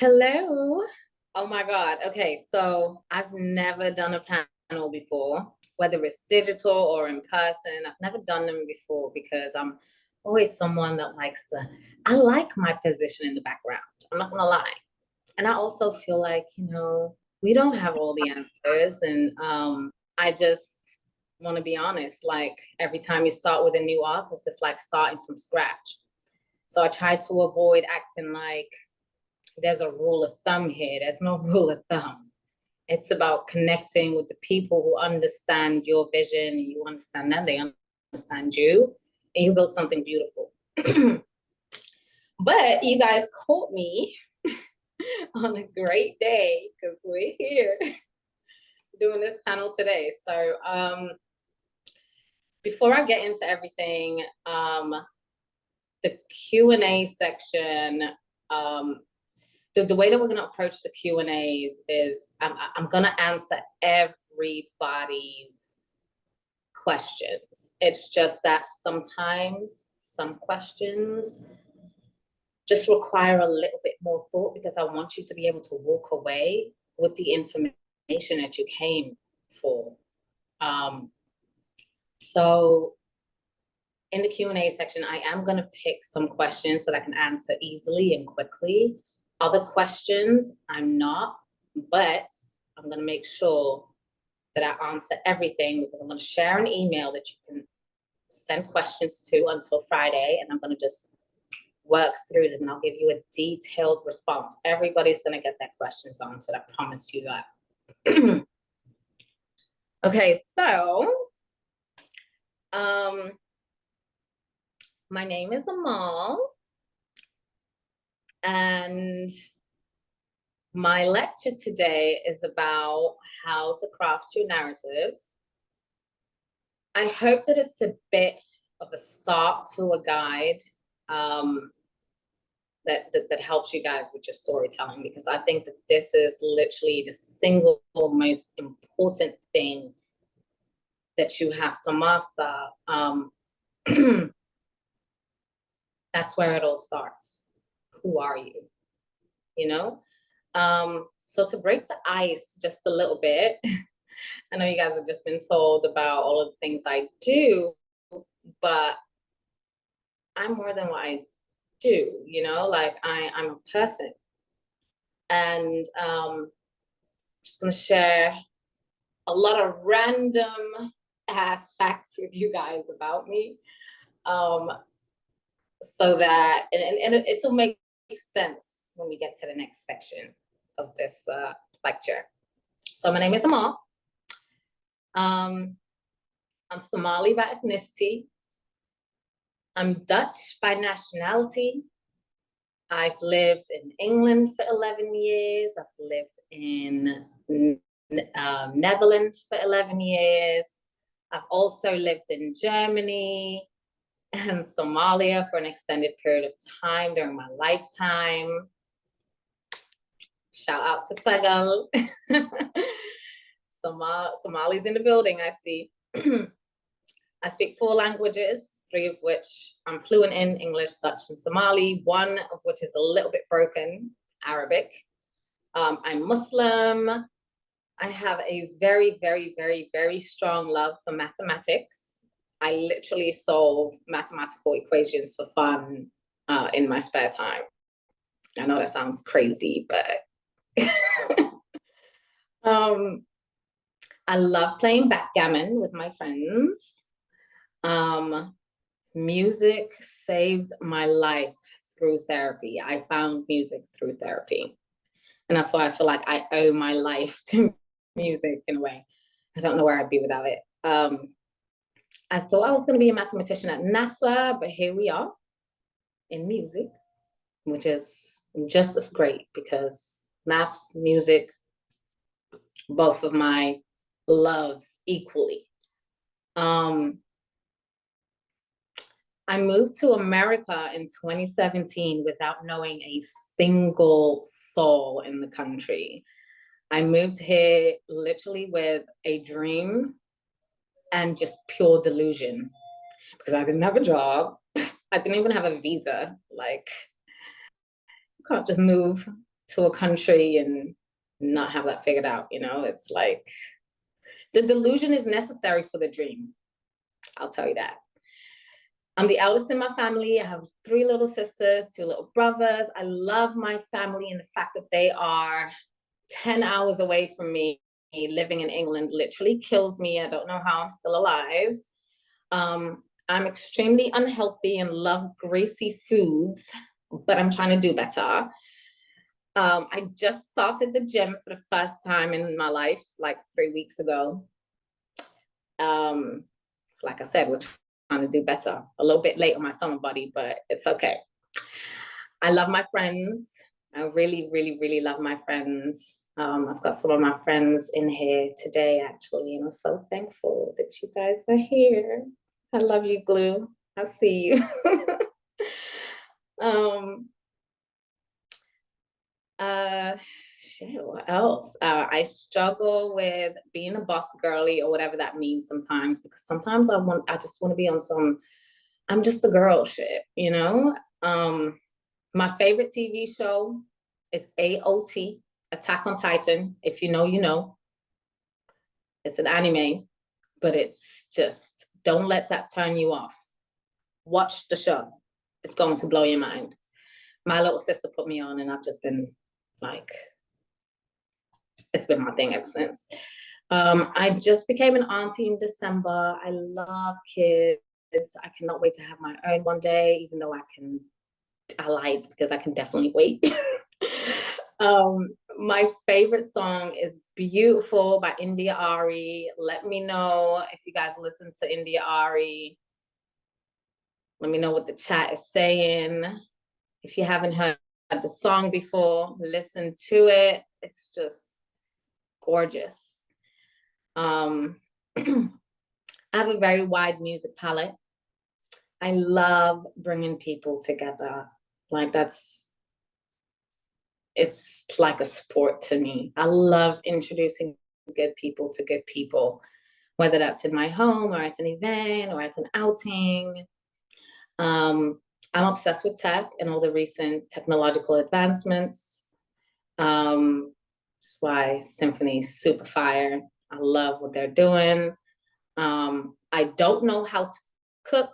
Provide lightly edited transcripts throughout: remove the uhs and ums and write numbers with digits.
Hello. Oh my God. Okay, so I've never done a panel before, whether it's digital or in person. I've never done them before because I'm always someone that I like my position in the background. I'm not gonna lie. And I also feel like, we don't have all the answers. And I just want to be honest, like every time you start with a new artist, it's like starting from scratch. So I try to avoid acting like there's a rule of thumb here. There's no rule of thumb. It's about connecting with the people who understand your vision, and you understand them, they understand you, and you build something beautiful. But you guys caught me on a great day because we're here doing this panel today. So before I get into everything, the Q&A section, the way that we're going to approach the Q&As is I'm going to answer everybody's questions. It's just that sometimes some questions just require a little bit more thought because I want you to be able to walk away with the information that you came for. So in the Q&A section, I am going to pick some questions that I can answer easily and quickly. Other questions, I'm not, but I'm going to make sure that I answer everything because I'm going to share an email that you can send questions to until Friday, and I'm going to just work through them, and I'll give you a detailed response. Everybody's going to get their questions answered. I promise you that. Okay, so my name is Amal. And my lecture today is about how to craft your narrative. I hope that it's a bit of a start to a guide that helps you guys with your storytelling, because I think that this is literally the single most important thing that you have to master. That's where it all starts. Who are you? So to break the ice just a little bit, I know you guys have just been told about all of the things I do, but I'm more than what I do, like I'm a person. And just gonna share a lot of random ass facts with you guys about me. So that, and it'll make sense when we get to the next section of this lecture. So my name is Amal. I'm Somali by ethnicity. I'm Dutch by nationality. I've lived in England for 11 years. I've lived in Netherlands for 11 years. I've also lived in Germany and Somalia for an extended period of time during my lifetime. Shout out to Sagal. Somali's in the building, I see. I speak 4 languages, 3 of which I'm fluent in: English, Dutch, and Somali, 1 of which is a little bit broken, Arabic. I'm Muslim. I have a very, very, very, very strong love for mathematics. I literally solve mathematical equations for fun in my spare time. I know that sounds crazy, but I love playing backgammon with my friends. Music saved my life through therapy. I found music through therapy. And that's why I feel like I owe my life to music in a way. I don't know where I'd be without it. I thought I was going to be a mathematician at NASA, but here we are in music, which is just as great because maths, music, both of my loves equally. I moved to America in 2017 without knowing a single soul in the country. I moved here literally with a dream and just pure delusion because I didn't have a job. I didn't even have a visa. Like, you can't just move to a country and not have that figured out, you know? It's like, the delusion is necessary for the dream. I'll tell you that. I'm the eldest in my family. I have 3 little sisters, 2 little brothers. I love my family, and the fact that they are 10 hours away from me, living in England, literally kills me. I don't know how I'm still alive. I'm extremely unhealthy and love greasy foods, but I'm trying to do better. I just started the gym for the first time in my life, like 3 weeks ago. Like I said, we're trying to do better. A little bit late on my summer body, but it's okay. I love my friends. I really, really, really love my friends. I've got some of my friends in here today, actually, and I'm so thankful that you guys are here. I love you, Glue. I see you. Shit, what else? I struggle with being a boss girly, or whatever that means sometimes, because sometimes I just want to be on some, I'm just a girl shit, you know? My favorite TV show is AOT, Attack on Titan. If you know, you know. It's an anime, but it's just, don't let that turn you off. Watch the show. It's going to blow your mind. My little sister put me on, and I've just been like, it's been my thing ever since. I just became an auntie in December. I love kids. I cannot wait to have my own one day, even though I lied, because I can definitely wait. My favorite song is Beautiful by India Ari. Let me know if you guys listen to India Ari. Let me know what the chat is saying. If you haven't heard the song before, listen to it. It's just gorgeous. I have a very wide music palette. I love bringing people together. Like it's like a sport to me. I love introducing good people to good people, whether that's in my home, or at an event, or at an outing. I'm obsessed with tech and all the recent technological advancements. That's why Symphony's super fire. I love what they're doing. I don't know how to cook.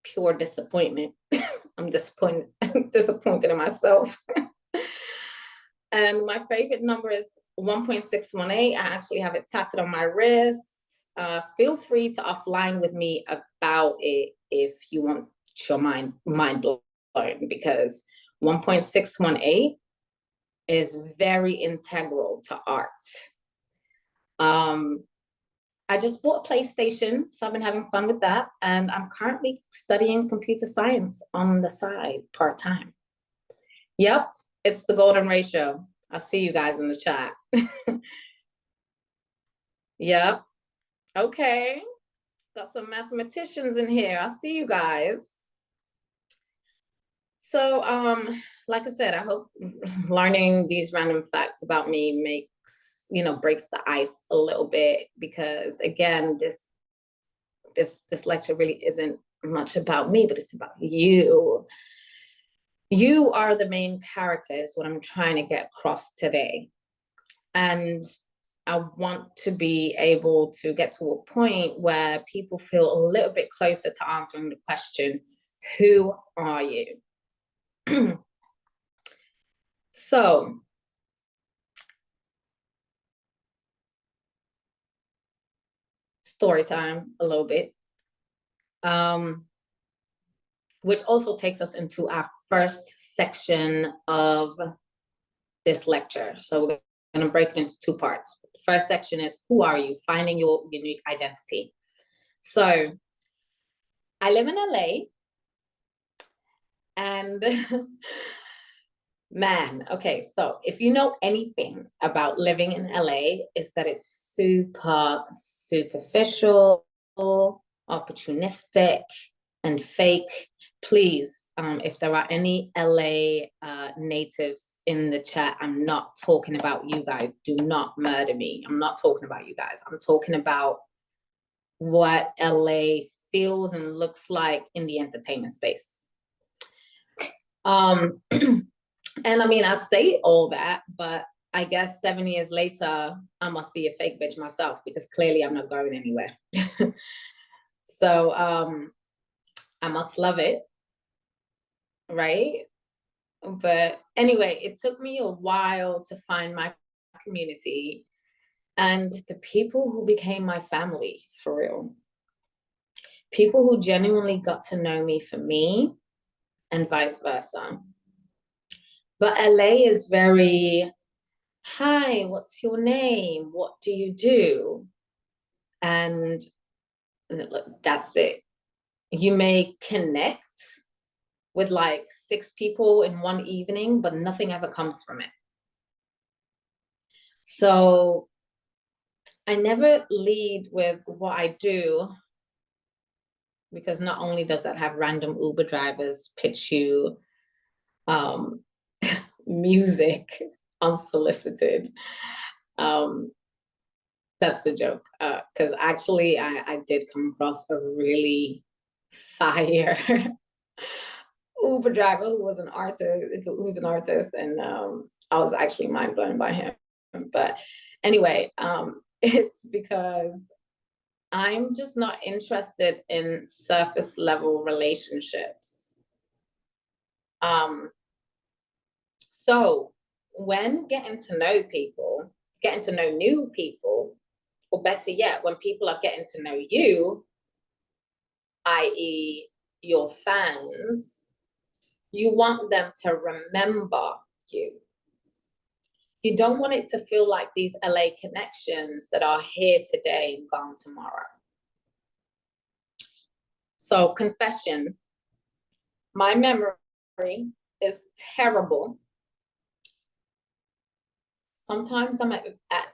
Pure disappointment. I'm disappointed in myself. And my favorite number is 1.618. I actually have it tattooed on my wrist. Feel free to offline with me about it if you want your mind blown, because 1.618 is very integral to art. I just bought a PlayStation, so I've been having fun with that. And I'm currently studying computer science on the side, part-time. Yep, it's the golden ratio. I see you guys in the chat. Yep, okay. Got some mathematicians in here. I see you guys. So, like I said, I hope learning these random facts about me breaks the ice a little bit, because again, this lecture really isn't much about me, but it's about you. You are the main character, is what I'm trying to get across today. And I want to be able to get to a point where people feel a little bit closer to answering the question, who are you? So, story time a little bit, which also takes us into our first section of this lecture. So we're going to break it into 2 parts. The first section is, who are you? Finding your unique identity. So I live in LA, and man, okay, so if you know anything about living in LA, is that it's super superficial, opportunistic, and fake. Please, if there are any LA natives in the chat, I'm not talking about you guys. Do not murder me. I'm not talking about you guys. I'm talking about what LA feels and looks like in the entertainment space. Um, and I mean, I say all that, but I guess 7 years later, I must be a fake bitch myself because clearly I'm not going anywhere. So I must love it, right? But anyway, it took me a while to find my community and the people who became my family, for real. People who genuinely got to know me for me and vice versa. But LA is very, hi, what's your name? What do you do? And that's it. You may connect with like 6 people in one evening, but nothing ever comes from it. So I never lead with what I do, because not only does that have random Uber drivers pitch you music unsolicited. That's a joke, because actually I did come across a really fire Uber driver who was an artist, and I was actually mind blown by him. But anyway, it's because I'm just not interested in surface level relationships. So when getting to know people, getting to know new people, or better yet, when people are getting to know you, i.e. your fans, you want them to remember you. You don't want it to feel like these LA connections that are here today and gone tomorrow. So confession, my memory is terrible. Sometimes I'm at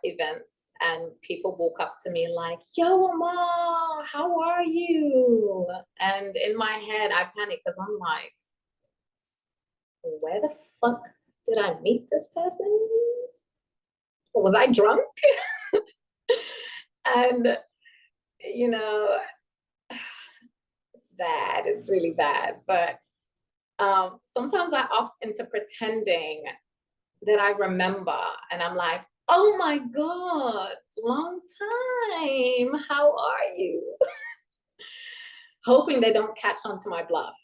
events and people walk up to me like, yo, Amal, how are you? And in my head, I panic because I'm like, where the fuck did I meet this person? Or was I drunk? And, you know, it's bad. It's really bad. But sometimes I opt into pretending that I remember, and I'm like, oh my God, long time. How are you? Hoping they don't catch on to my bluff.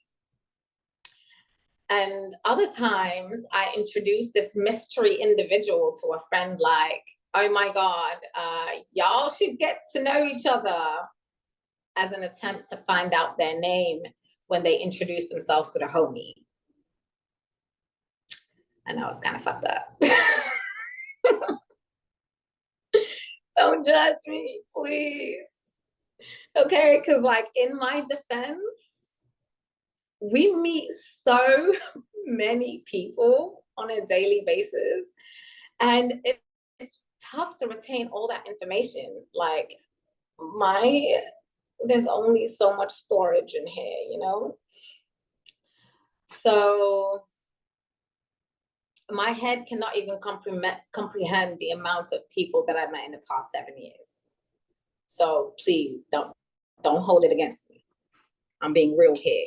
And other times I introduce this mystery individual to a friend like, oh my God, y'all should get to know each other, as an attempt to find out their name when they introduce themselves to the homie. And I was kind of fucked up. Don't judge me, please. Okay, because like in my defense, we meet so many people on a daily basis, and it's tough to retain all that information. Like there's only so much storage in here, you know? So my head cannot even comprehend the amount of people that I met in the past 7 years. So please don't hold it against me. I'm being real here.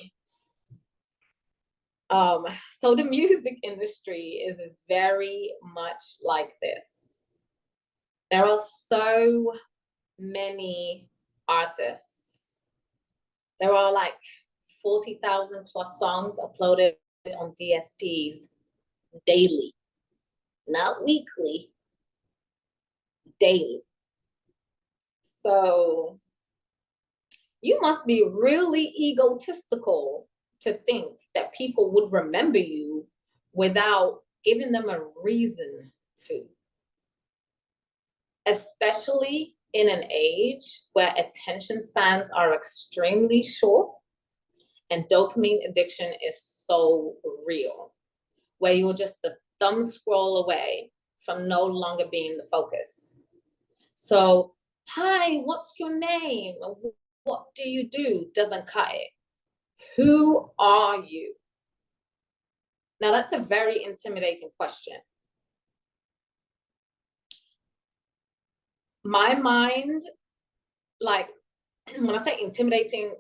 So the music industry is very much like this. There are so many artists. There are like 40,000 plus songs uploaded on DSPs daily, not weekly, daily. So you must be really egotistical to think that people would remember you without giving them a reason to. Especially in an age where attention spans are extremely short and dopamine addiction is so real, where you're just a thumb scroll away from no longer being the focus. So, hi, what's your name? What do you do? Doesn't cut it. Who are you? Now, that's a very intimidating question. My mind, like, when I say intimidating,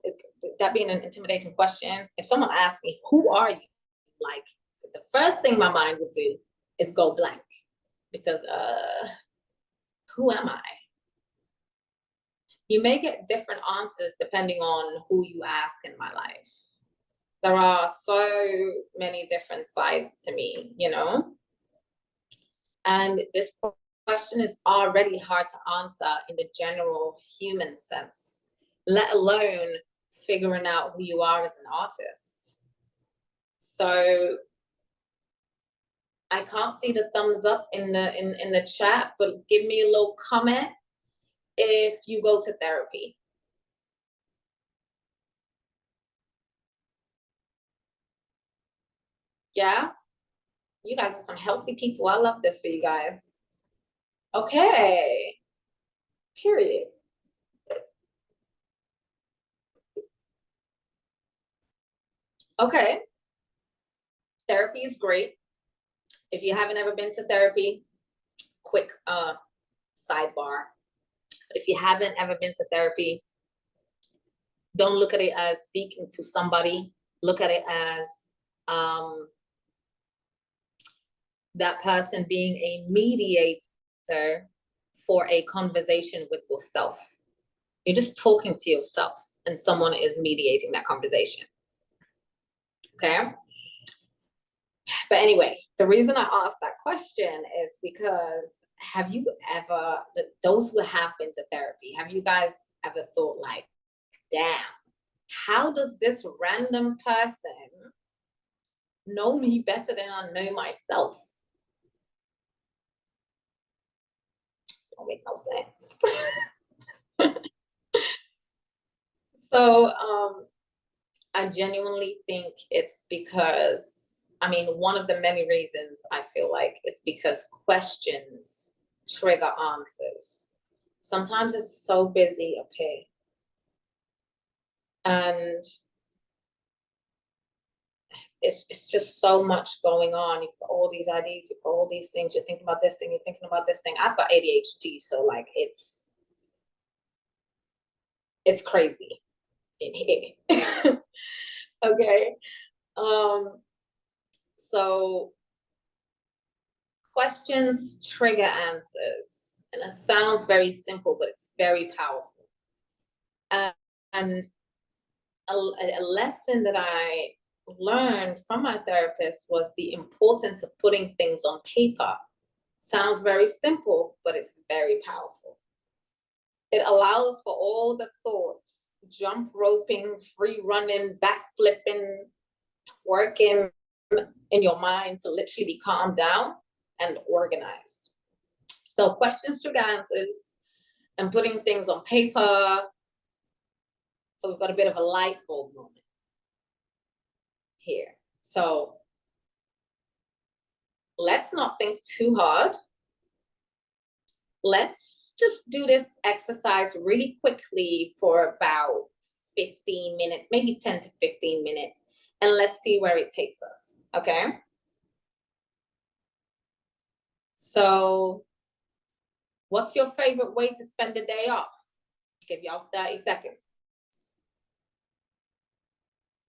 that being an intimidating question, if someone asks me, who are you? like the first thing my mind would do is go blank because who am I? You may get different answers depending on who you ask in my life. There are so many different sides to me, you know? And this question is already hard to answer in the general human sense, let alone figuring out who you are as an artist. So I can't see the thumbs up in the chat, but give me a little comment if you go to therapy. Yeah, you guys are some healthy people. I love this for you guys. Okay, period. Okay, therapy is great. If you haven't ever been to therapy, quick sidebar. If you haven't ever been to therapy, don't look at it as speaking to somebody. Look at it as that person being a mediator for a conversation with yourself. You're just talking to yourself and someone is mediating that conversation. Okay? But anyway, the reason I asked that question is because have you ever, those who have been to therapy, have you guys ever thought like, damn, how does this random person know me better than I know myself? Don't make no sense. So I genuinely think it's because, I mean, one of the many reasons I feel like it's because questions trigger answers. Sometimes it's so busy up here. And it's just so much going on. You've got all these ideas, you've got all these things, you're thinking about this thing, you're thinking about this thing. I've got ADHD, so like it's crazy in here. Okay. So questions trigger answers. And it sounds very simple, but it's very powerful. And a lesson that I learned from my therapist was the importance of putting things on paper. Sounds very simple, but it's very powerful. It allows for all the thoughts, jump roping, free running, back flipping, working in your mind to literally be calmed down and organized. So questions to answers and putting things on paper. So we've got a bit of a light bulb moment here. So let's not think too hard. Let's just do this exercise really quickly for about 15 minutes, maybe 10 to 15 minutes, and let's see where it takes us, okay? So what's your favorite way to spend the day off? Give y'all 30 seconds.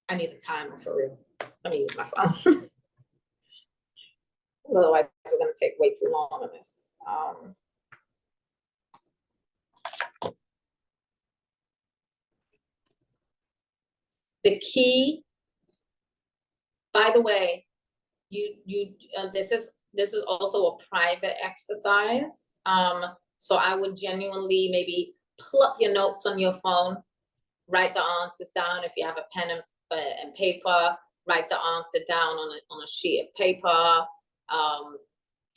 I need a timer for real. Let me use my phone. Otherwise, we're gonna take way too long on this. The key, by the way, this is also a private exercise. So I would genuinely maybe pull up your notes on your phone, write the answers down. If you have a pen and paper, write the answer down on a sheet of paper.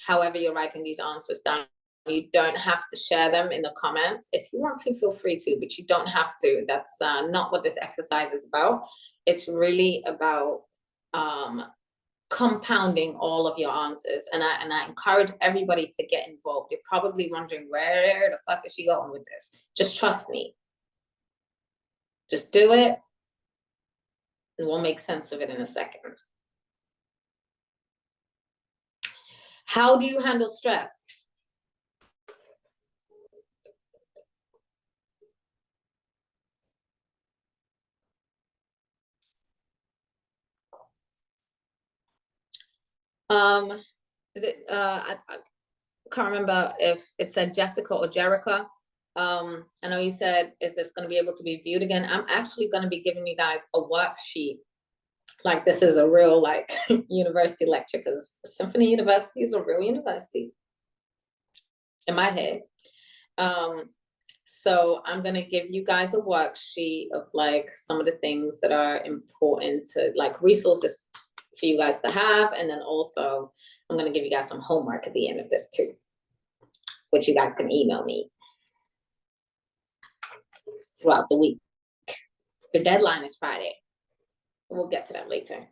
However you're writing these answers down, you don't have to share them in the comments. If you want to, feel free to, but you don't have to. That's not what this exercise is about. It's really about compounding all of your answers. And I encourage everybody to get involved. You're probably wondering, where the fuck is she going with this? Just trust me. Just do it, and we'll make sense of it in a second. How do you handle stress? Um, is it I can't remember if it said Jessica or Jerica. I know you said, is this going to be able to be viewed again? I'm actually going to be giving you guys a worksheet. Like this is a real like university lecture, because Symphony University is a real university in my head. So I'm going to give you guys a worksheet of like some of the things that are important to like resources for you guys to have. And then also I'm going to give you guys some homework at the end of this too, which you guys can email me throughout the week. Your deadline is Friday. We'll get to that later.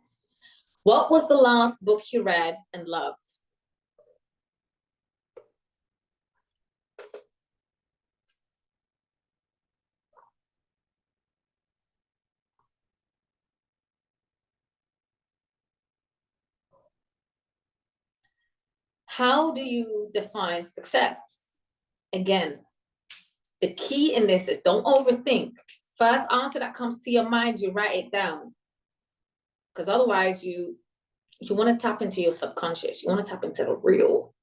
What was the last book you read and loved? How do you define success? Again, the key in this is don't overthink. First answer that comes to your mind, you write it down. Because otherwise you want to tap into your subconscious. You want to tap into the real.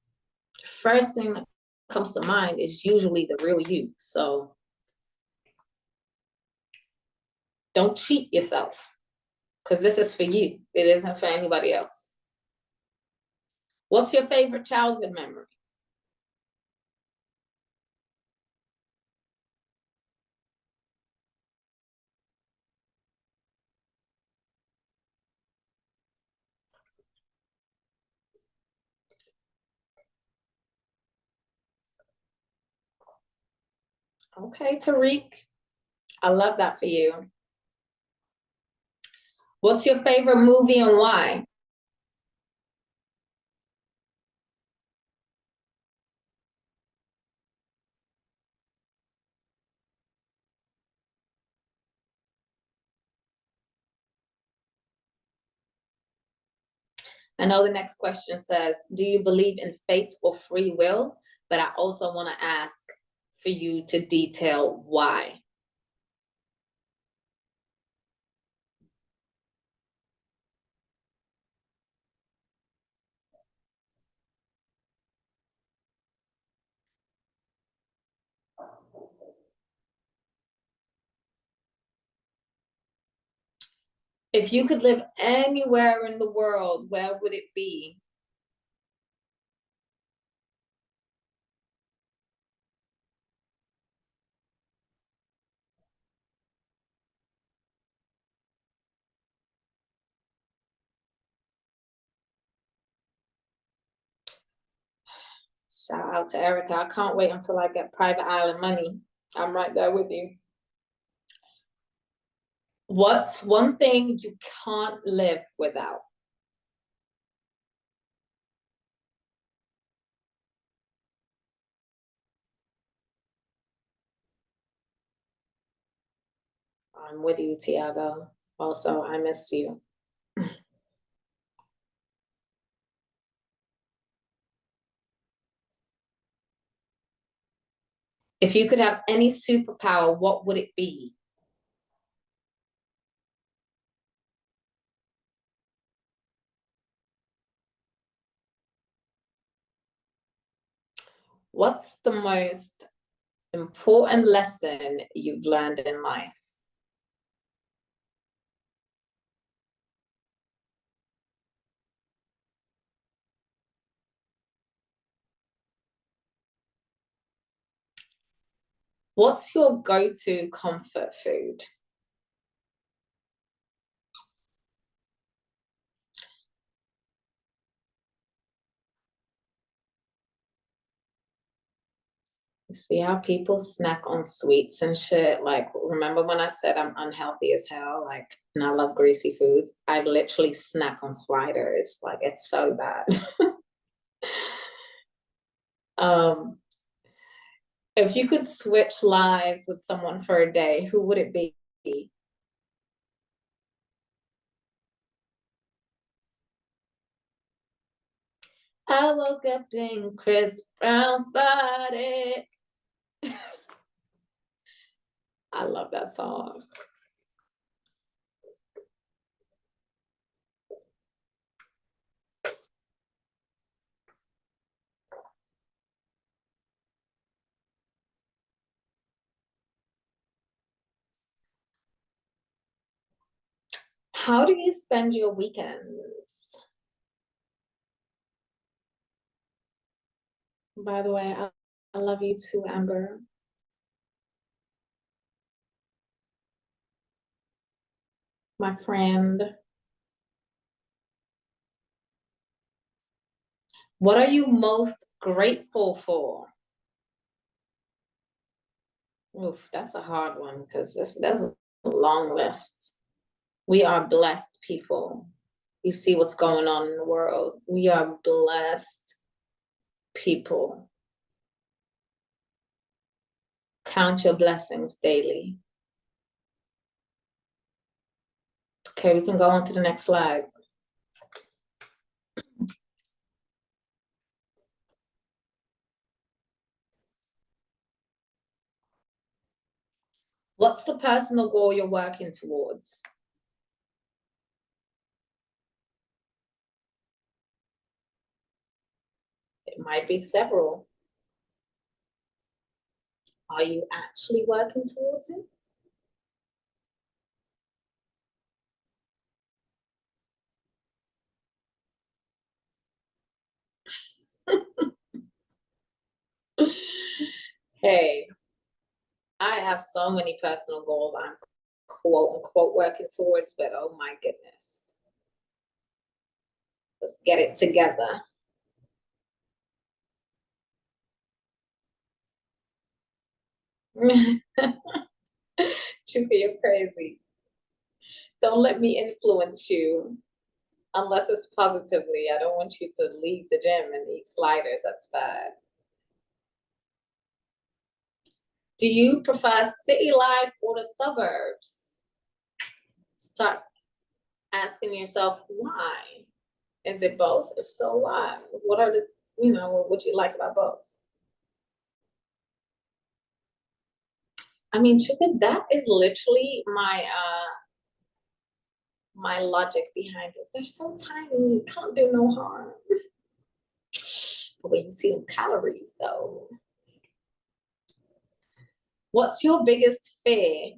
First thing that comes to mind is usually the real you. So don't cheat yourself, because this is for you. It isn't for anybody else. What's your favorite childhood memory? Okay, Tariq. I love that for you. What's your favorite movie and why? I know the next question says, do you believe in fate or free will? But I also want to ask for you to detail why. If you could live anywhere in the world, where would it be? Shout out to Erica. I can't wait until I get private island money. I'm right there with you. What's one thing you can't live without? I'm with you, Tiago. Also, I miss you. If you could have any superpower, what would it be? What's the most important lesson you've learned in life? What's your go-to comfort food? You see how people snack on sweets and shit? Like, remember when I said I'm unhealthy as hell? Like, and I love greasy foods? I literally snack on sliders. Like, it's so bad. um, if you could switch lives with someone for a day, who would it be? I woke up in Chris Brown's body. I love that song. How do you spend your weekends? By the way, I love you too, Amber. My friend. What are you most grateful for? Oof, that's a hard one because that's a long list. We are blessed people. You see what's going on in the world. We are blessed people. Count your blessings daily. Okay, we can go on to the next slide. What's the personal goal you're working towards? It might be several. Are you actually working towards it? Hey, I have so many personal goals I'm quote unquote working towards, but oh my goodness. Let's get it together. Chuka, you're crazy. Don't let me influence you unless it's positively. I don't want you to leave the gym and eat sliders. That's bad. Do you prefer city life or the suburbs? Start asking yourself why. Is it both? If so, why? What are the, what would you like about both? I mean, Chuka, that is literally my logic behind it. They're so tiny, you can't do no harm. But when you see them calories, though. What's your biggest fear?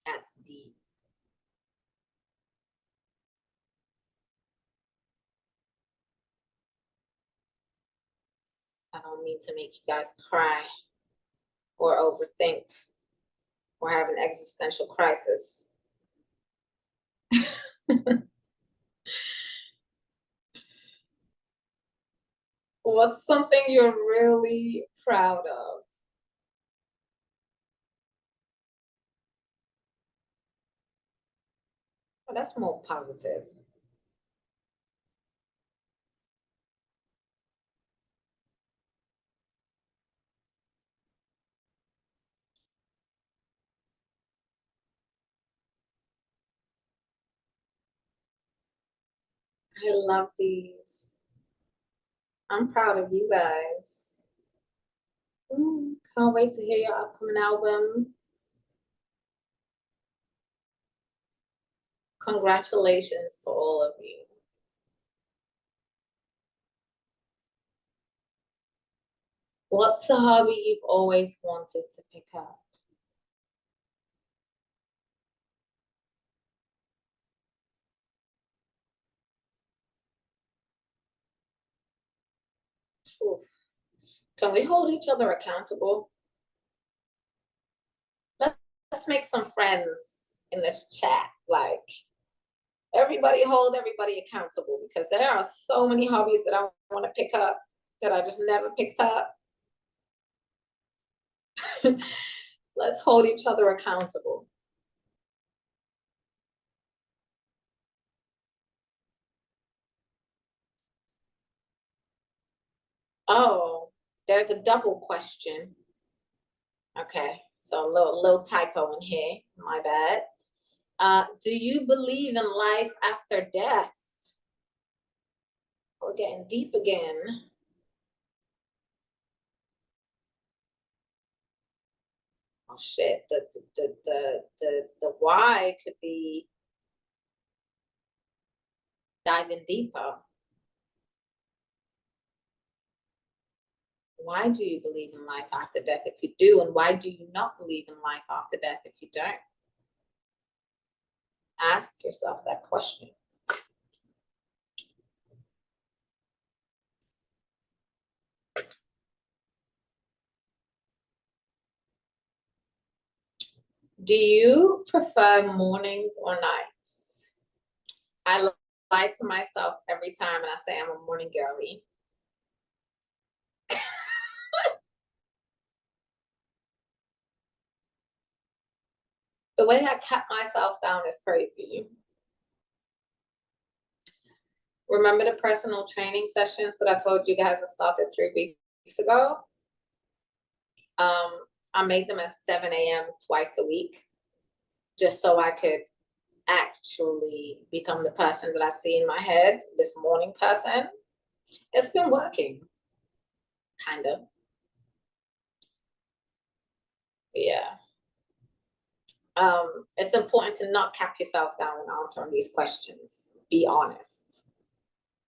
That's deep. I don't mean to make you guys cry or overthink or have an existential crisis. What's something you're really proud of? Oh, that's more positive. I love these. I'm proud of you guys. Can't wait to hear your upcoming album. Congratulations to all of you. What's a hobby you've always wanted to pick up? Oof. Can we hold each other accountable? Let's make some friends in this chat. Like, everybody hold everybody accountable because there are so many hobbies that I want to pick up that I just never picked up. Let's hold each other accountable. Oh, there's a double question. Okay, so a little typo in here. My bad. Do you believe in life after death? We're getting deep again. Oh shit. The why could be diving deeper. Why do you believe in life after death if you do? And why do you not believe in life after death if you don't? Ask yourself that question. Do you prefer mornings or nights? I lie to myself every time and I say I'm a morning girly. The way I kept myself down is crazy. Remember the personal training sessions that I told you guys I started 3 weeks ago? I made them at 7 a.m. twice a week, just so I could actually become the person that I see in my head, this morning person. It's been working, kind of. Yeah. It's important to not cap yourself down and answering these questions. Be honest.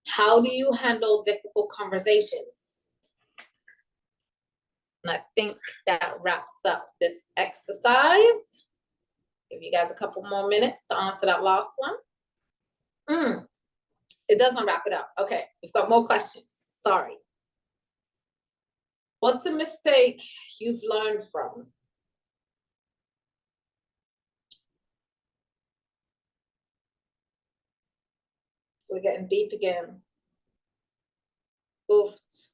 How do you handle difficult conversations? And I think that wraps up this exercise. Give you guys a couple more minutes to answer that last one. It doesn't wrap it up. Okay, we've got more questions. Sorry. What's a mistake you've learned from? We're getting deep again. Oofed.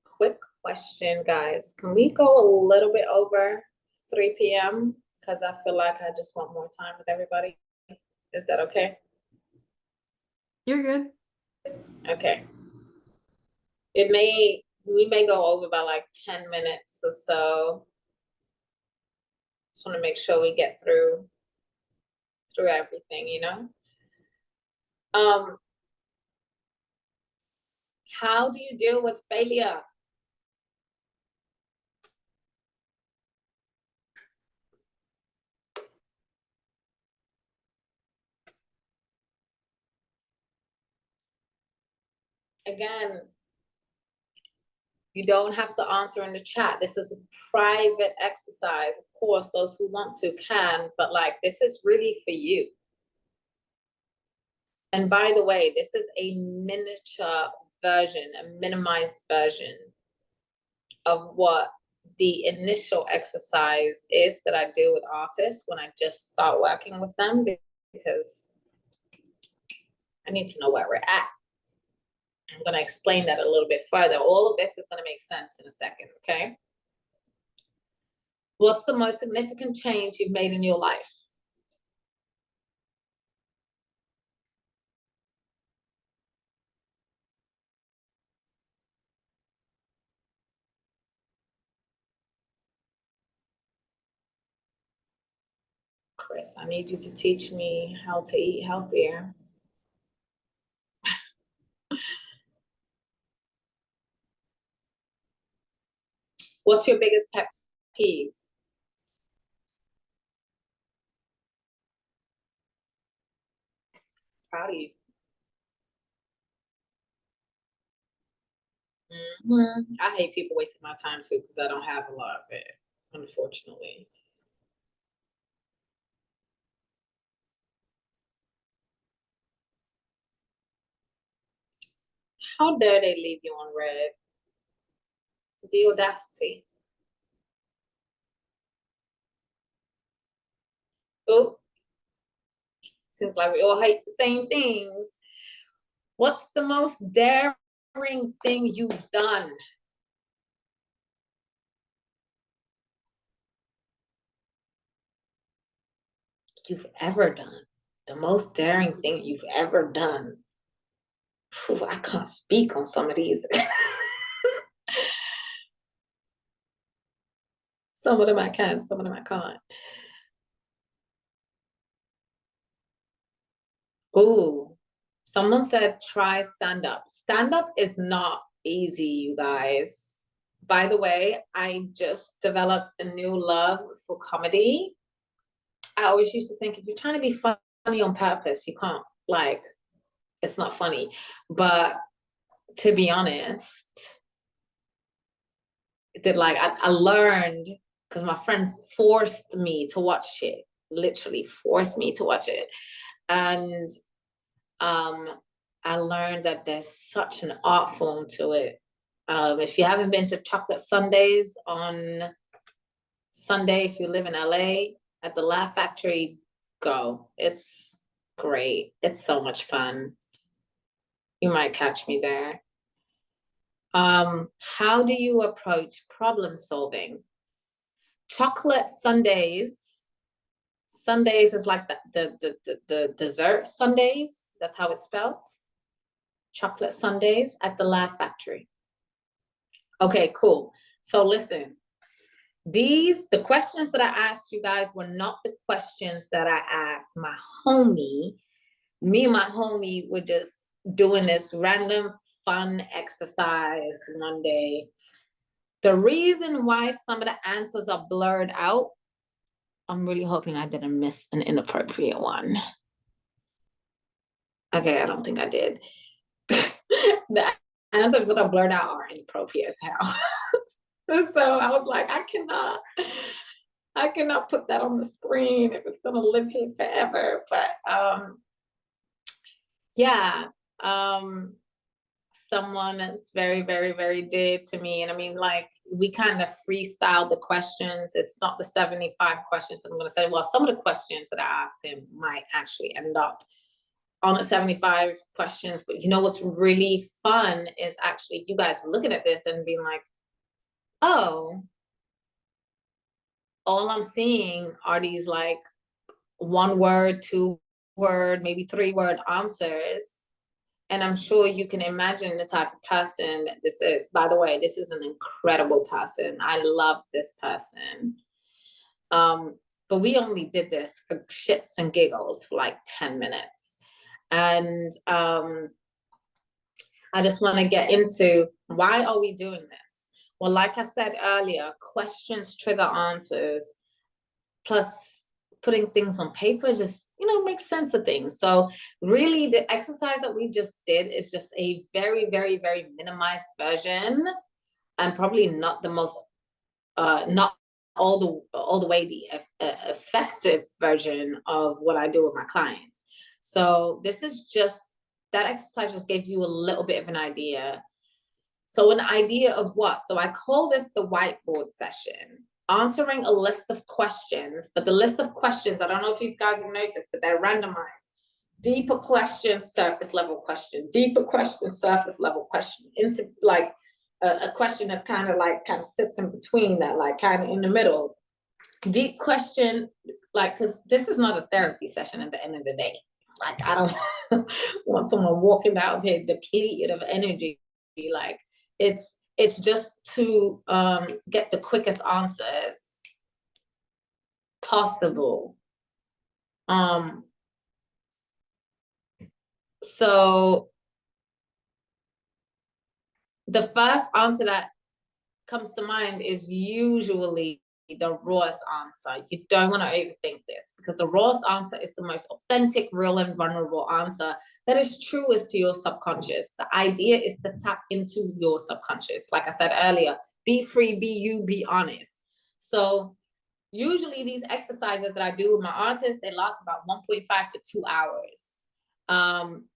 Quick question, guys. Can we go a little bit over 3 p.m.? Because I feel like I just want more time with everybody. Is that okay? You're good. Okay. We may go over by like 10 minutes or so. Just want to make sure we get through everything, you know? How do you deal with failure? Again, you don't have to answer in the chat. This is a private exercise. Of course, those who want to can, but like, this is really for you. And by the way, this is a miniature version, a minimized version of what the initial exercise is that I do with artists when I just start working with them, because I need to know where we're at. I'm going to explain that a little bit further. All of this is going to make sense in a second, okay? What's the most significant change you've made in your life? Chris, I need you to teach me how to eat healthier. What's your biggest pet peeve? Proud of you. I hate people wasting my time too, because I don't have a lot of it, unfortunately. How dare they leave you on red? The audacity. Oh, seems like we all hate the same things. What's the most daring thing you've done? You've ever done. The most daring thing you've ever done. Ooh, I can't speak on some of these. Some of them I can, some of them I can't. Ooh, someone said try stand up. Stand up is not easy, you guys. by the way, I just developed a new love for comedy. I always used to think if you're trying to be funny on purpose, you can't, like, it's not funny. But to be honest, I learned because my friend forced me to watch it, literally forced me to watch it. And I learned that there's such an art form to it. If you haven't been to Chocolate Sundays on Sunday, if you live in LA, at the Laugh Factory, go. It's great. It's so much fun. You might catch me there. How do you approach problem solving? Chocolate Sundays. Sundays is like the dessert Sundays. That's how it's spelled. Chocolate Sundays at the Laugh Factory. Okay, cool. So listen, the questions that I asked you guys were not the questions that I asked my homie. Me and my homie were just doing this random fun exercise one day. The reason why some of the answers are blurred out, I'm really hoping I didn't miss an inappropriate one. Okay, I don't think I did. The answers that are blurred out are inappropriate as hell. So I was like, I cannot put that on the screen if it's gonna live here forever. But yeah, someone that's very, very, very dear to me. And I mean, like, we kind of freestyled the questions. It's not the 75 questions that I'm gonna say. Well, some of the questions that I asked him might actually end up on the 75 questions. But you know what's really fun is actually you guys looking at this and being like, oh, all I'm seeing are these like 1 word, 2 word, maybe 3 word answers. And I'm sure you can imagine the type of person that this is. By the way, this is an incredible person. I love this person. But we only did this for shits and giggles for like 10 minutes. And I just want to get into why are we doing this? Well, like I said earlier, questions trigger answers. Plus, putting things on paper just, makes sense of things. So really, the exercise that we just did is just a very, very, very minimized version, and probably not the most, not all the way the effective version of what I do with my clients. So this is just, that exercise just gave you a little bit of an idea. So an idea of what? So I call this the whiteboard session. Answering a list of questions, but the list of questions, I don't know if you guys have noticed, but they're randomized. Deeper question, surface level question, deeper question, surface level question, into like a question that's kind of sits in between that, like kind of in the middle. Deep question, like, because this is not a therapy session at the end of the day. Like, I don't want someone walking out of here depleted of energy. Like, it's just to get the quickest answers possible. So the first answer that comes to mind is usually the rawest answer. You don't want to overthink this, because the rawest answer is the most authentic, real, and vulnerable answer that is truest to your subconscious. The idea is to tap into your subconscious. Like I said earlier, be free, be you, be honest. So usually these exercises that I do with my artists, they last about 1.5 to 2 hours,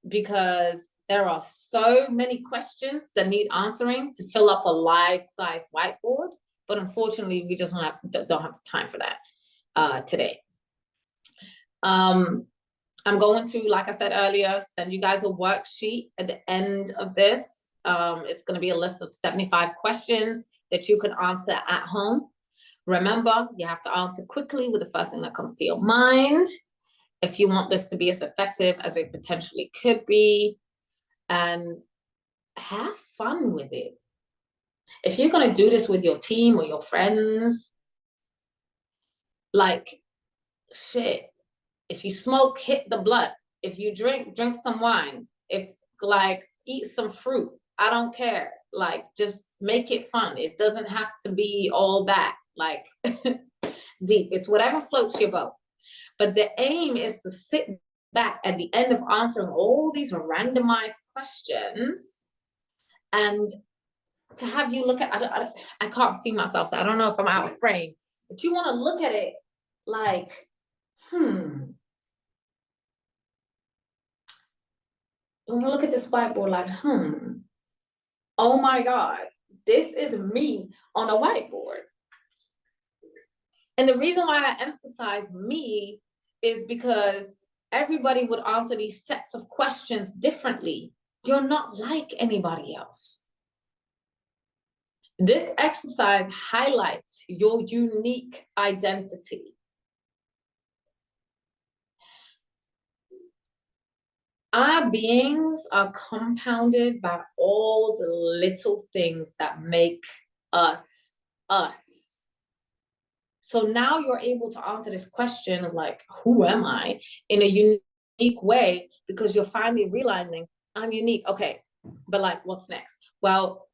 because there are so many questions that need answering to fill up a life-size whiteboard. But unfortunately, we just don't have the time for that today. I'm going to, like I said earlier, send you guys a worksheet at the end of this. It's going to be a list of 75 questions that you can answer at home. Remember, you have to answer quickly with the first thing that comes to your mind if you want this to be as effective as it potentially could be. And have fun with it. If you're going to do this with your team or your friends, like, shit. If you smoke, hit the blunt. If you drink some wine. If, like, eat some fruit. I don't care. Like, just make it fun. It doesn't have to be all that, like, deep. It's whatever floats your boat. But the aim is to sit back at the end of answering all these randomized questions and to have you look at, I can't see myself, so I don't know if I'm out of frame, but you want to look at it like, you want to look at this whiteboard like, oh my God, this is me on a whiteboard. And the reason why I emphasize me is because everybody would answer these sets of questions differently. You're not like anybody else. This exercise highlights your unique identity. Our beings are compounded by all the little things that make us, us. So now you're able to answer this question of like, who am I, in a unique way, because you're finally realizing I'm unique. Okay, but like, what's next? Well,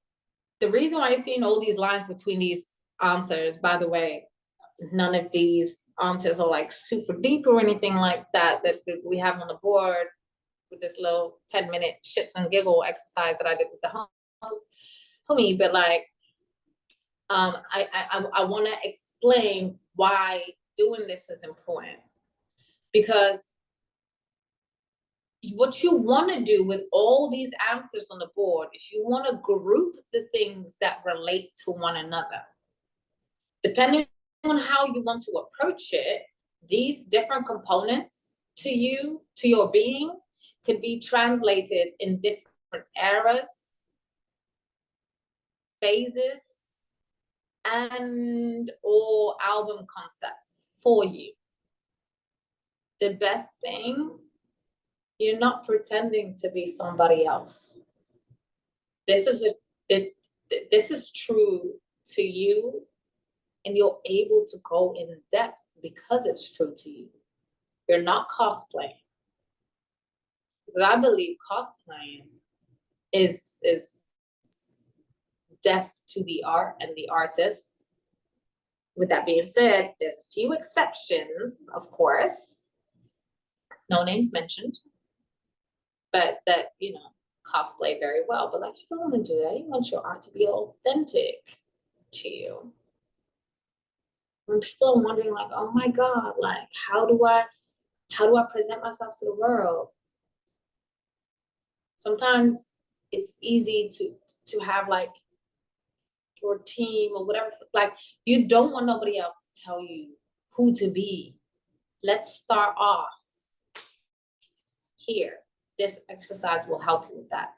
the reason why you're seeing all these lines between these answers, by the way, none of these answers are like super deep or anything like that we have on the board with this little 10-minute shits and giggle exercise that I did with the homie, but like, I want to explain why doing this is important, because what you want to do with all these answers on the board is you want to group the things that relate to one another. Depending on how you want to approach it, these different components to you, to your being, could be translated in different eras, phases, and or album concepts for you. The best thing, you're not pretending to be somebody else. This is true to you, and you're able to go in depth because it's true to you. You're not cosplaying. Because I believe cosplaying is deaf to the art and the artist. With that being said, there's a few exceptions, of course, no names mentioned, but that, you know, cosplay very well. But like, you don't want to do that. You want your art to be authentic to you. When people are wondering, like, oh my God, like, how do I present myself to the world? Sometimes it's easy to have like your team or whatever, like, you don't want nobody else to tell you who to be. Let's start off here. This exercise will help you with that.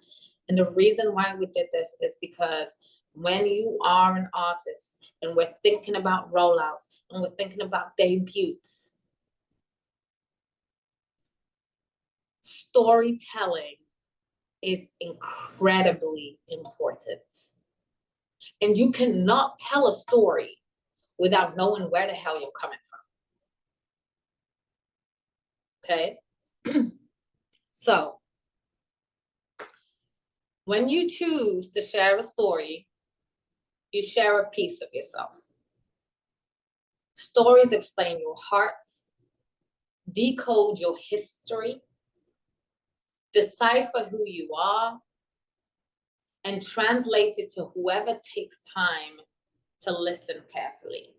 And the reason why we did this is because when you are an artist and we're thinking about rollouts and we're thinking about debuts, storytelling is incredibly important. And you cannot tell a story without knowing where the hell you're coming from. Okay? So, when you choose to share a story, you share a piece of yourself. Stories explain your heart, decode your history, decipher who you are, and translate it to whoever takes time to listen carefully.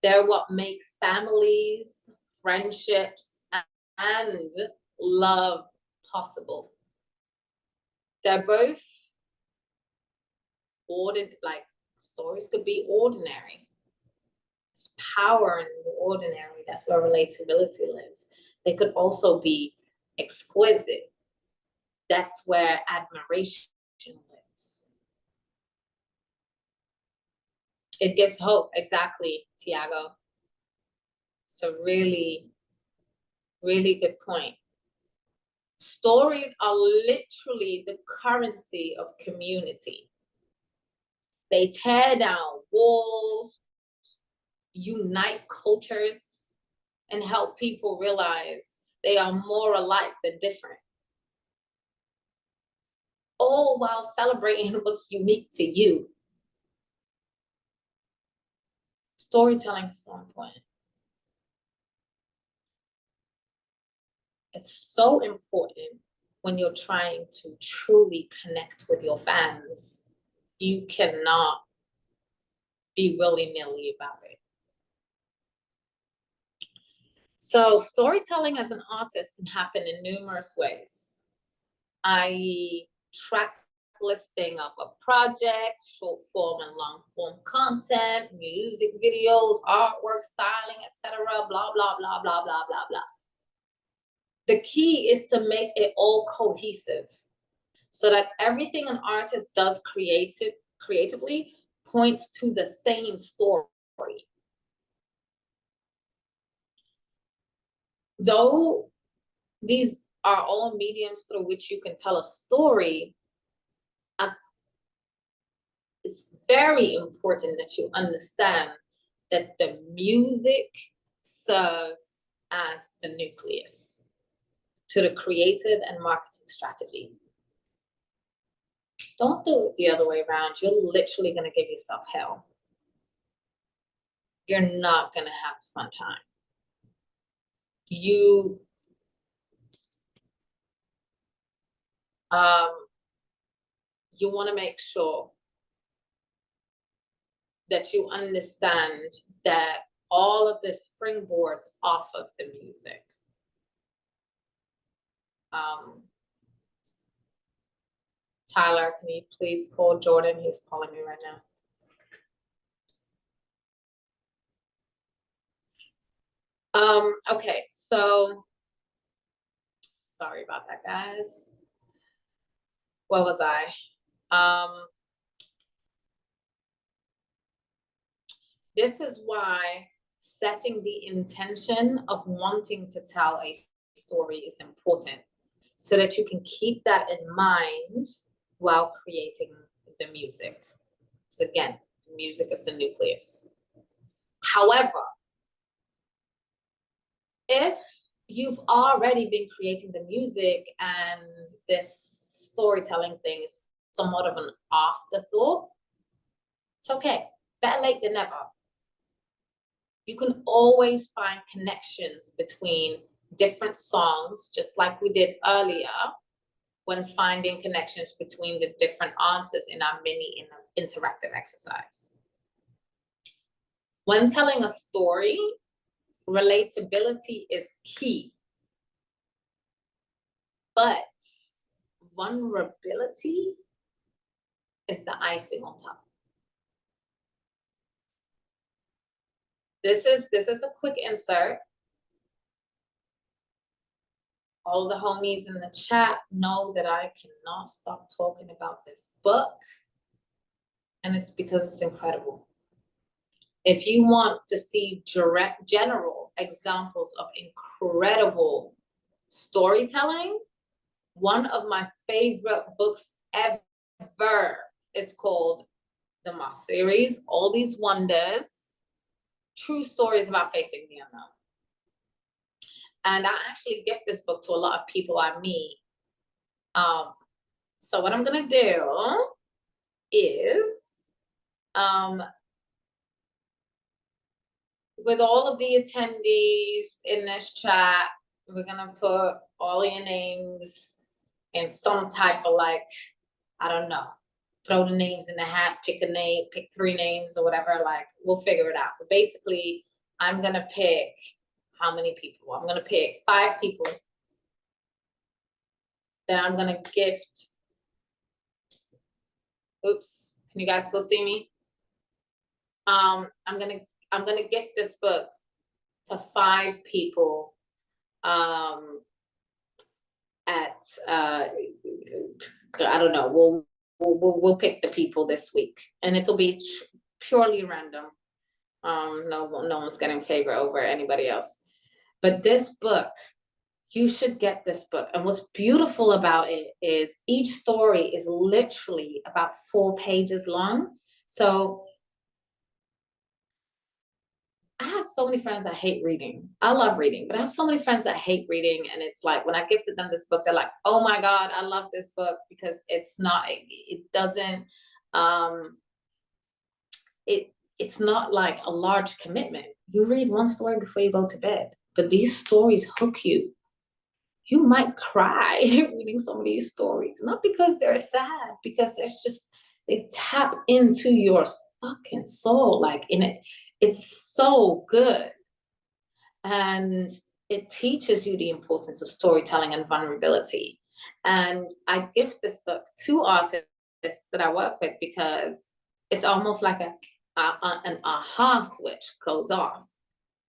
They're what makes families, friendships, and love possible. They're both like, stories could be ordinary. It's power in the ordinary. That's where relatability lives. They could also be exquisite. That's where admiration lives. It gives hope. Exactly, Tiago. It's a really, really good point. Stories are literally the currency of community. They tear down walls, unite cultures, and help people realize they are more alike than different. all while celebrating what's unique to you. Storytelling is so important. It's so important when you're trying to truly connect with your fans. You cannot be willy-nilly about it. So storytelling as an artist can happen in numerous ways, i.e. track listing of a project, short form and long form content, music videos, artwork, styling, etc., blah, blah, blah, blah, blah, blah, blah. The key is to make it all cohesive so that everything an artist does creatively points to the same story. Though these are all mediums through which you can tell a story, it's very important that you understand that the music serves as the nucleus to the creative and marketing strategy. Don't do it the other way around. You're literally going to give yourself hell. You're not going to have a fun time. You want to make sure that you understand that all of this springboards off of the music. Tyler, can you please call Jordan? He's calling me right now. Okay, so sorry about that, guys. Where was I? This is why setting the intention of wanting to tell a story is important, so that you can keep that in mind while creating the music. So again, music is the nucleus. However, if you've already been creating the music and this storytelling thing is somewhat of an afterthought, it's okay. Better late than never. You can always find connections between different songs, just like we did earlier when finding connections between the different answers in our mini interactive exercise. When telling a story, relatability is key, but vulnerability is the icing on top. This is a quick insert. All the homies in the chat know that I cannot stop talking about this book, and it's because it's incredible. If you want to see general examples of incredible storytelling, one of my favorite books ever is called the Muff series, All These Wonders, True Stories About Facing the Unknown. And I actually gift this book to a lot of people I meet. So what I'm gonna do is, with all of the attendees in this chat, we're gonna put all your names in some type of, like, I don't know, throw the names in the hat, pick a name, pick 3 names or whatever, like, we'll figure it out. But basically, I'm gonna pick how many people? I'm gonna pick 5 people that I'm gonna gift. Oops, can you guys still see me? I'm gonna gift this book to 5 people at I don't know, we'll pick the people this week, and it'll be purely random. No one's getting favor over anybody else. But this book, you should get this book. And what's beautiful about it is each story is literally about 4 pages long. So I have so many friends that hate reading. I love reading, but I have so many friends that hate reading. And it's like, when I gifted them this book, they're like, oh my God, I love this book, because it's not, it doesn't, it's not like a large commitment. You read one story before you go to bed, but these stories hook you. You might cry reading some of these stories, not because they're sad, because they tap into your fucking soul, like in it. It's so good. And it teaches you the importance of storytelling and vulnerability. And I gift this book to artists that I work with, because it's almost like an aha switch goes off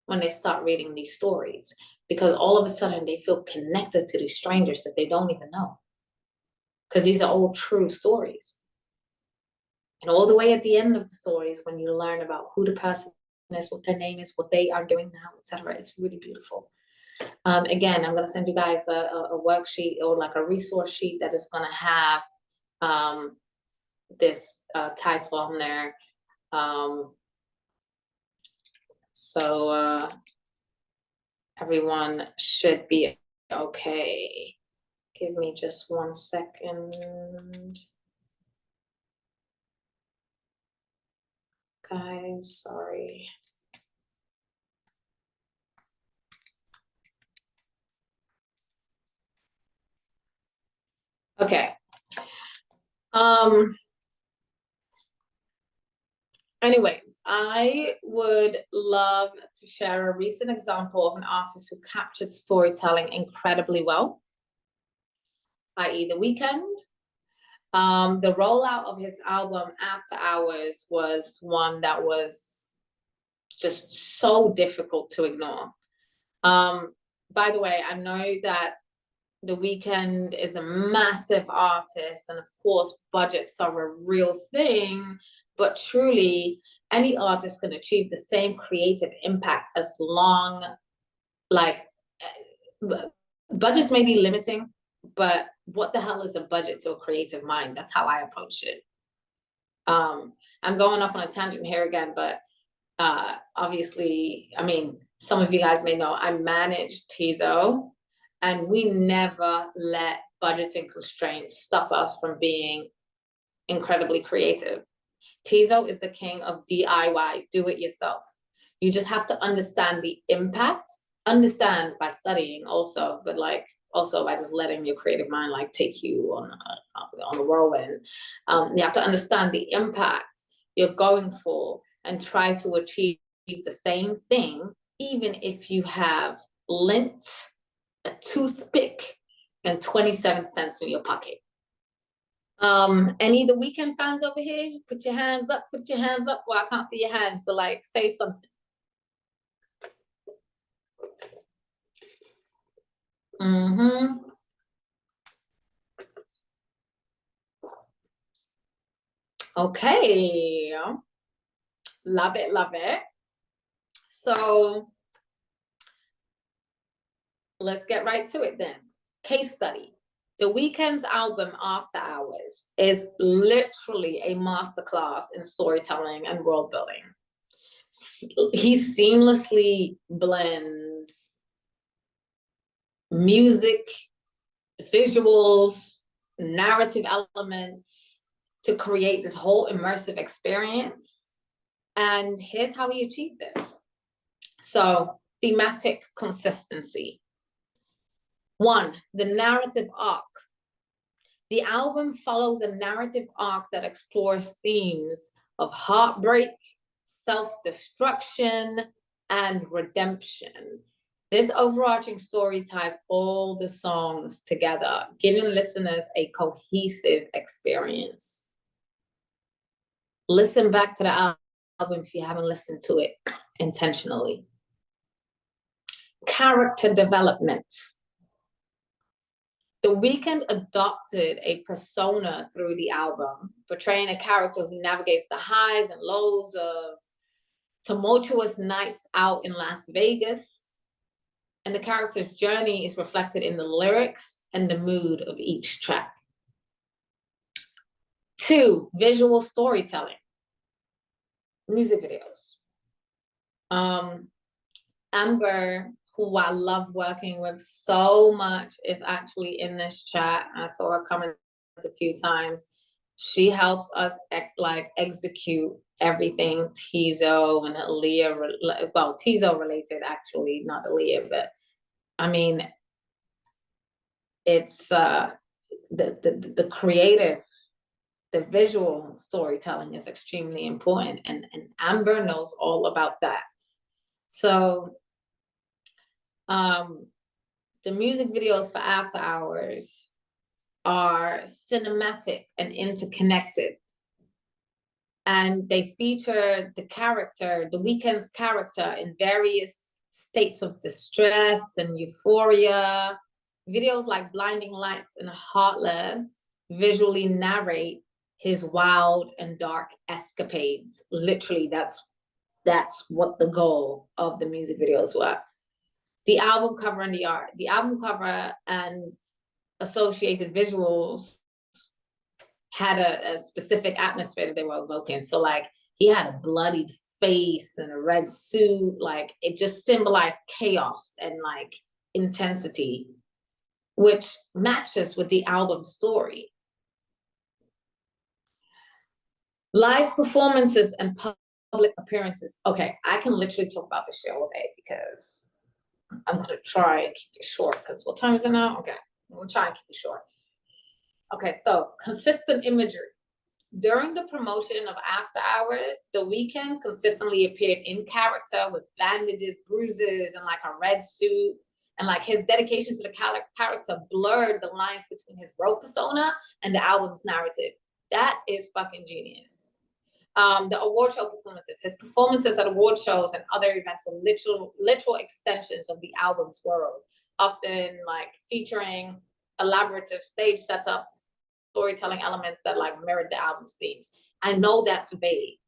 when they start reading these stories, because all of a sudden they feel connected to these strangers that they don't even know, because these are all true stories. And all the way at the end of the stories, when you learn about who the person is, what their name is, what they are doing now, etc., it's really beautiful. Again, I'm going to send you guys a worksheet, or like a resource sheet, that is going to have this title on there. So everyone should be okay. Give me just 1 second. Guys, sorry. Okay. Anyways, I would love to share a recent example of an artist who captured storytelling incredibly well, i.e. The Weeknd. The rollout of his album After Hours was one that was just so difficult to ignore. By the way, I know that The Weeknd is a massive artist, and of course, budgets are a real thing, but truly, any artist can achieve the same creative impact as long, like, budgets may be limiting, but what the hell is a budget to a creative mind? That's how I approach it. I'm going off on a tangent here again, but obviously, I mean, some of you guys may know I manage Teezo, and we never let budgeting constraints stop us from being incredibly creative. Teezo is the king of DIY, do it yourself. You just have to understand the impact, understand by studying also, but like also by just letting your creative mind like take you on a whirlwind. You have to understand the impact you're going for and try to achieve the same thing, even if you have lint, a toothpick, and 27 cents in your pocket. Any of the Weeknd fans over here? Put your hands up, put your hands up. Well, I can't see your hands, but like, say something. Mm-hmm. Okay. Love it, love it. So let's get right to it then. Case study. The Weeknd's album After Hours is literally a masterclass in storytelling and world building. He seamlessly blends music, visuals, narrative elements to create this whole immersive experience. And here's how he achieved this. So, thematic consistency. 1, the narrative arc. The album follows a narrative arc that explores themes of heartbreak, self-destruction, and redemption. This overarching story ties all the songs together, giving listeners a cohesive experience. Listen back to the album if you haven't listened to it intentionally. Character development. The Weeknd adopted a persona through the album, portraying a character who navigates the highs and lows of tumultuous nights out in Las Vegas. And the character's journey is reflected in the lyrics and the mood of each track. 2, visual storytelling. Music videos. Amber, who I love working with so much, is actually in this chat. I saw her comment a few times. She helps us execute everything Teezo and Aliyah, well, Teezo related actually, not Aliyah, but I mean, it's the creative, the visual storytelling is extremely important, and Amber knows all about that. So the music videos for After Hours are cinematic and interconnected. And they feature the character, the Weeknd's character, in various states of distress and euphoria. Videos like Blinding Lights and Heartless visually narrate his wild and dark escapades. Literally, that's what the goal of the music videos were. The album cover and the art. The album cover and associated visuals had a specific atmosphere that they were evoking. So like he had a bloodied face and a red suit. Like it just symbolized chaos and like intensity, which matches with the album story. Live performances and public appearances. Okay, I can literally talk about this shit all day because I'm gonna try and keep it short, because what time is it now? Okay, I'm gonna try and keep it short. Okay, so consistent imagery. During the promotion of After Hours, The Weeknd consistently appeared in character with bandages, bruises, and like a red suit. And like his dedication to the character blurred the lines between his role persona and the album's narrative. That is fucking genius. The award show performances. His performances at award shows and other events were literal extensions of the album's world, often like featuring elaborative stage setups, storytelling elements that like mirrored the album's themes. I know that's vague,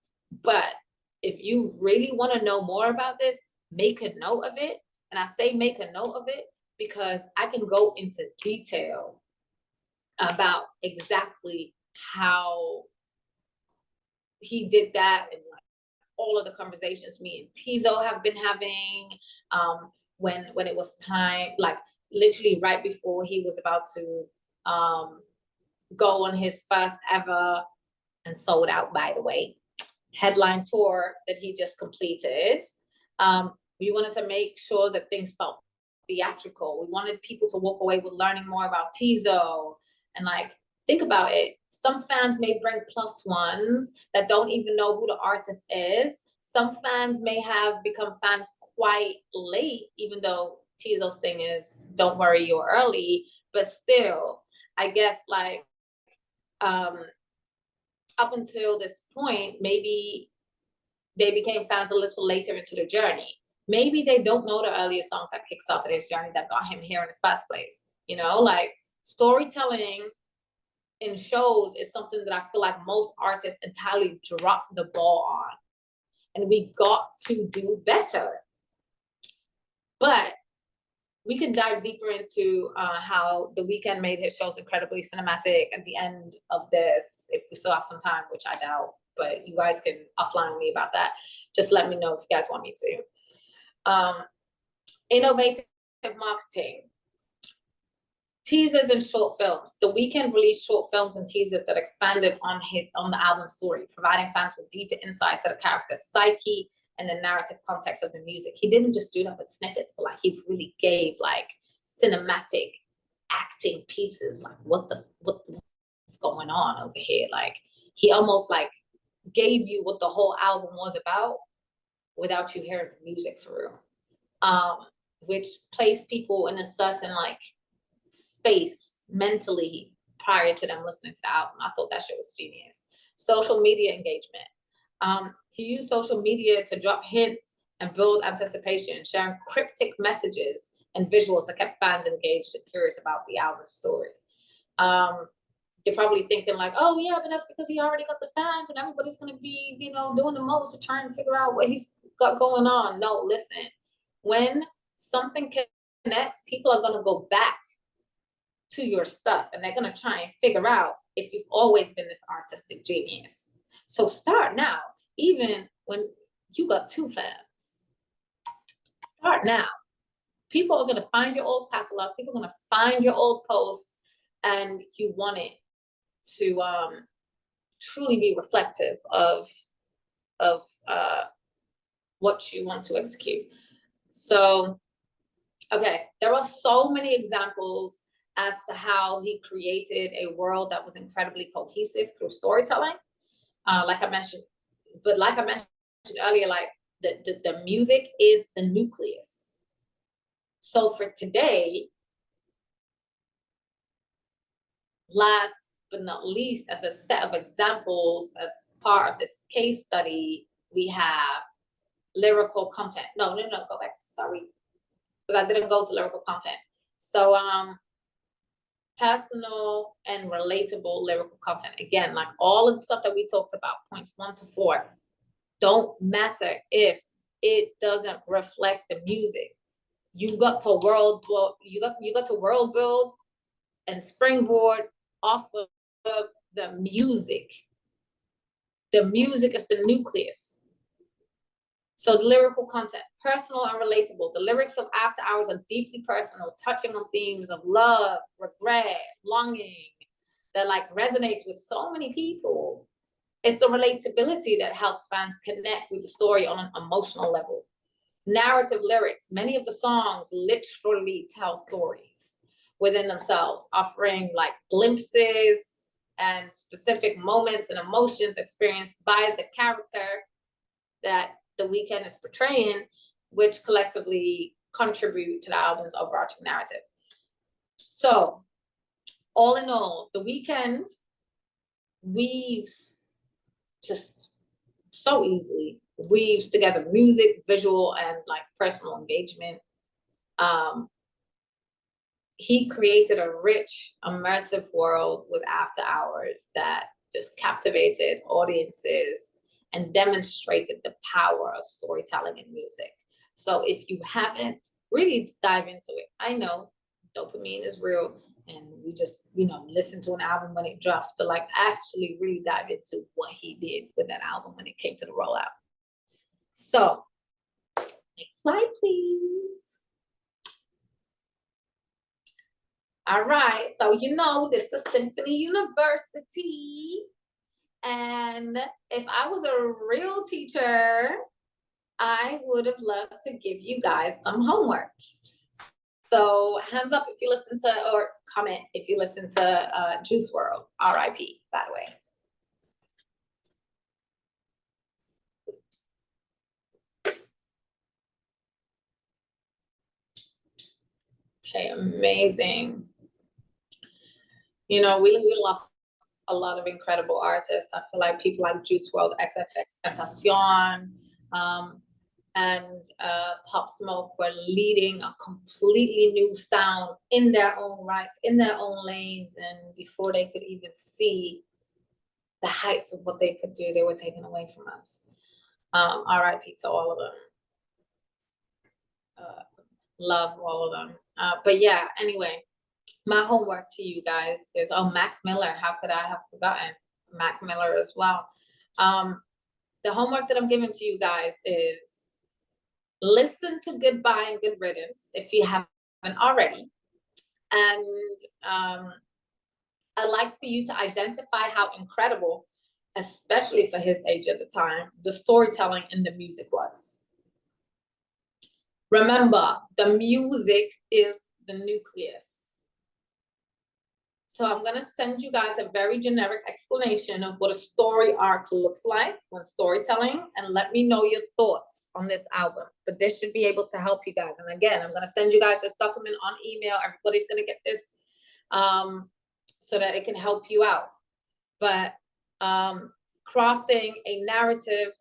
but if you really want to know more about this, make a note of it. And I say make a note of it because I can go into detail about exactly how he did that, and like all of the conversations me and Teezo have been having when it was time, like literally right before he was about to go on his first ever, and sold out, by the way, headline tour that he just completed. We wanted to make sure that things felt theatrical. We wanted people to walk away with learning more about Teezo. And like, think about it. Some fans may bring plus ones that don't even know who the artist is. Some fans may have become fans quite late, even though Teezo's thing is don't worry, you're early. But still, I guess like up until this point, maybe they became fans a little later into the journey. Maybe they don't know the earlier songs that kickstarted his journey that got him here in the first place. You know, like storytelling in shows is something that I feel like most artists entirely drop the ball on. And we got to do better. But we can dive deeper into how The Weeknd made his shows incredibly cinematic at the end of this, if we still have some time, which I doubt. But you guys can offline with me about that. Just let me know if you guys want me to. Innovative marketing. Teasers and short films. The Weeknd released short films and teasers that expanded on the album story, providing fans with deeper insights to the character's psyche and the narrative context of the music. He didn't just do that with snippets, but like he really gave like cinematic acting pieces, like what's going on over here. Like he almost like gave you what the whole album was about without you hearing the music for real. Which placed people in a certain like space mentally prior to them listening to the album. I thought that shit was genius. Social media engagement. He used social media to drop hints and build anticipation, sharing cryptic messages and visuals that kept fans engaged and curious about the album story. You're probably thinking like, oh yeah, but that's because he already got the fans and everybody's gonna be, you know, doing the most to try and figure out what he's got going on. No, listen, when something connects, people are gonna go back to your stuff and they're gonna try and figure out if you've always been this artistic genius. So start now, even when you got 2 fans. now, people are going to find your old catalog, people are going to find your old posts, and you want it to truly be reflective of what you want to execute. So, okay, there are so many examples as to how he created a world that was incredibly cohesive through storytelling. Like I mentioned earlier, like the music is the nucleus. So for today, last but not least, as a set of examples, as part of this case study, we have lyrical content. No, go back. Sorry, because I didn't go to lyrical content. So personal and relatable lyrical content. Again, like all of the stuff that we talked about, points 1 to 4, don't matter if it doesn't reflect the music. You got to world build and springboard off of the music. The music is the nucleus. So the lyrical content, personal and relatable. The lyrics of After Hours are deeply personal, touching on themes of love, regret, longing, that like resonates with so many people. It's the relatability that helps fans connect with the story on an emotional level. Narrative lyrics, many of the songs literally tell stories within themselves, offering like glimpses and specific moments and emotions experienced by the character that the Weeknd is portraying, which collectively contribute to the album's overarching narrative. So, all in all, the Weeknd weaves just so easily, weaves together music, visual, and like personal engagement. He created a rich, immersive world with After Hours that just captivated audiences and demonstrated the power of storytelling in music. So if you haven't, really dive into it. I know dopamine is real and we just, listen to an album when it drops, but like actually really dive into what he did with that album when it came to the rollout. So next slide, please. All right, so this is Symphony University. And if I was a real teacher, I would have loved to give you guys some homework. So hands up if you listen to, or comment if you listen to Juice WRLD, RIP, by the way. Okay, amazing. We lost a lot of incredible artists. I feel like people like Juice WRLD, XXXTentacion, and Pop Smoke were leading a completely new sound in their own rights, in their own lanes, and before they could even see the heights of what they could do, they were taken away from us. RIP to all of them. Love all of them. But yeah, anyway, my homework to you guys is, Mac Miller, how could I have forgotten Mac Miller as well? The homework that I'm giving to you guys is listen to Goodbye and Good Riddance if you haven't already. And I'd like for you to identify how incredible, especially for his age at the time, the storytelling in the music was. Remember, the music is the nucleus. So I'm going to send you guys a very generic explanation of what a story arc looks like when storytelling, and let me know your thoughts on this album. But this should be able to help you guys. And again, I'm going to send you guys this document on email. Everybody's going to get this so that it can help you out. But crafting a narrative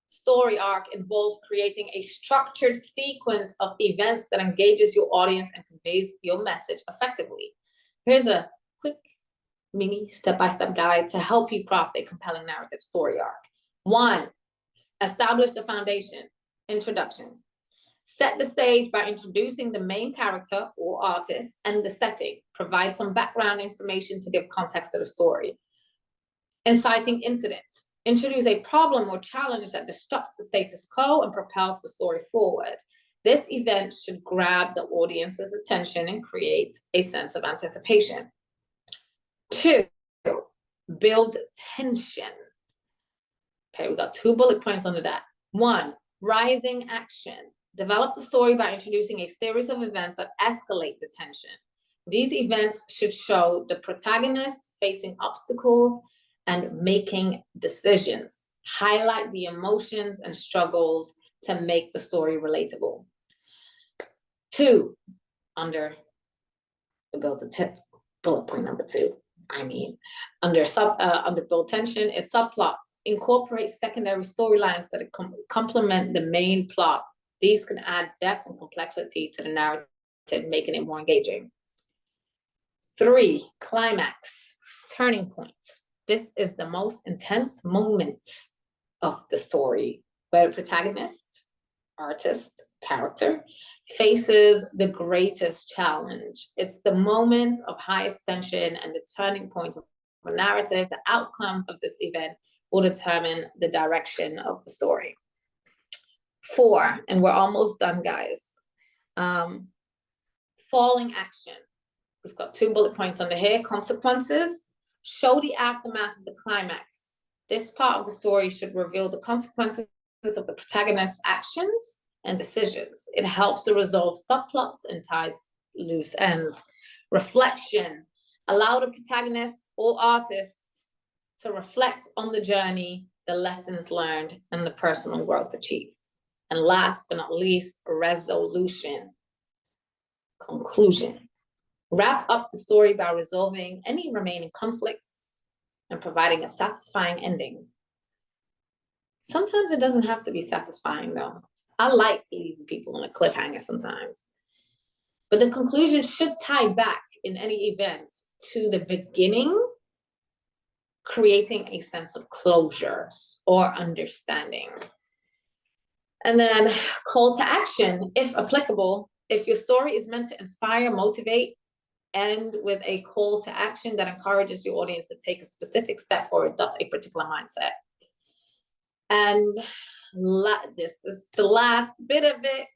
story arc involves creating a structured sequence of events that engages your audience and conveys your message effectively. Here's a quick mini step-by-step guide to help you craft a compelling narrative story arc. 1, establish the foundation. Introduction. Set the stage by introducing the main character or artist and the setting. Provide some background information to give context to the story. Inciting incident. Introduce a problem or challenge that disrupts the status quo and propels the story forward. This event should grab the audience's attention and create a sense of anticipation. 2, build tension. Okay, we got 2 bullet points under that. 1, rising action. Develop the story by introducing a series of events that escalate the tension. These events should show the protagonist facing obstacles and making decisions. Highlight the emotions and struggles to make the story relatable. 2, under the build the tip, bullet point number 2. Under build tension is subplots. Incorporate secondary storylines that complement the main plot. These can add depth and complexity to the narrative, making it more engaging. 3, climax, turning points. This is the most intense moment of the story, where the protagonist, artist, character faces the greatest challenge. It's the moment of highest tension and the turning point of a narrative. The outcome of this event will determine the direction of the story. 4, and we're almost done, guys. Falling action. We've got 2 bullet points under here. Consequences. Show the aftermath of the climax. This part of the story should reveal the consequences of the protagonist's actions and decisions. It helps to resolve subplots and ties loose ends. Reflection. Allow the protagonist or artist to reflect on the journey, the lessons learned, and the personal growth achieved. And last but not least, resolution. Conclusion. Wrap up the story by resolving any remaining conflicts and providing a satisfying ending. Sometimes it doesn't have to be satisfying, though. I like leaving people on a cliffhanger sometimes. But the conclusion should tie back in any event to the beginning, creating a sense of closure or understanding. And then call to action, if applicable. If your story is meant to inspire, motivate, end with a call to action that encourages your audience to take a specific step or adopt a particular mindset. And this is the last bit of it.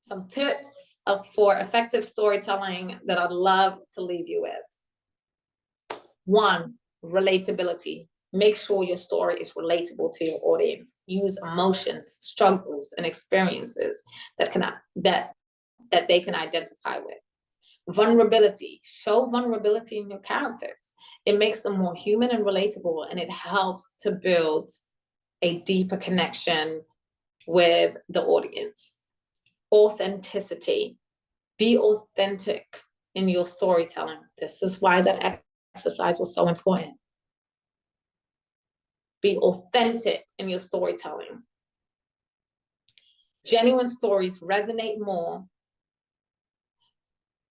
Some tips for effective storytelling that I'd love to leave you with. 1, relatability. Make sure your story is relatable to your audience. Use emotions, struggles, and experiences that they can identify with. Vulnerability. Show vulnerability in your characters. It makes them more human and relatable, and it helps to build a deeper connection with the audience. Authenticity. Be authentic in your storytelling. This is why that exercise was so important. Be authentic in your storytelling. Genuine stories resonate more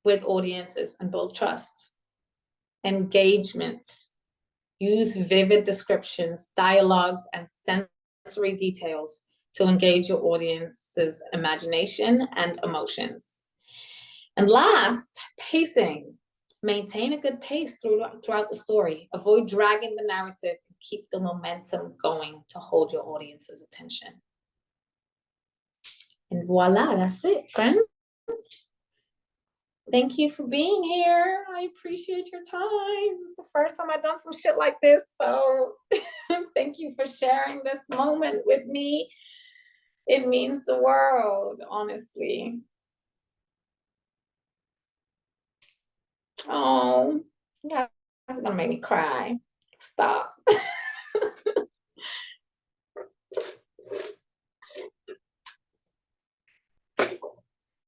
with audiences and build trust. Engagement. Use vivid descriptions, dialogues, and sensory details to engage your audience's imagination and emotions. And last, pacing. Maintain a good pace throughout the story. Avoid dragging the narrative and keep the momentum going to hold your audience's attention. And voila, that's it, friends. Thank you for being here. I appreciate your time. This is the first time I've done some shit like this, so thank you for sharing this moment with me. It means the world, honestly. Oh, you guys are gonna make me cry. Stop.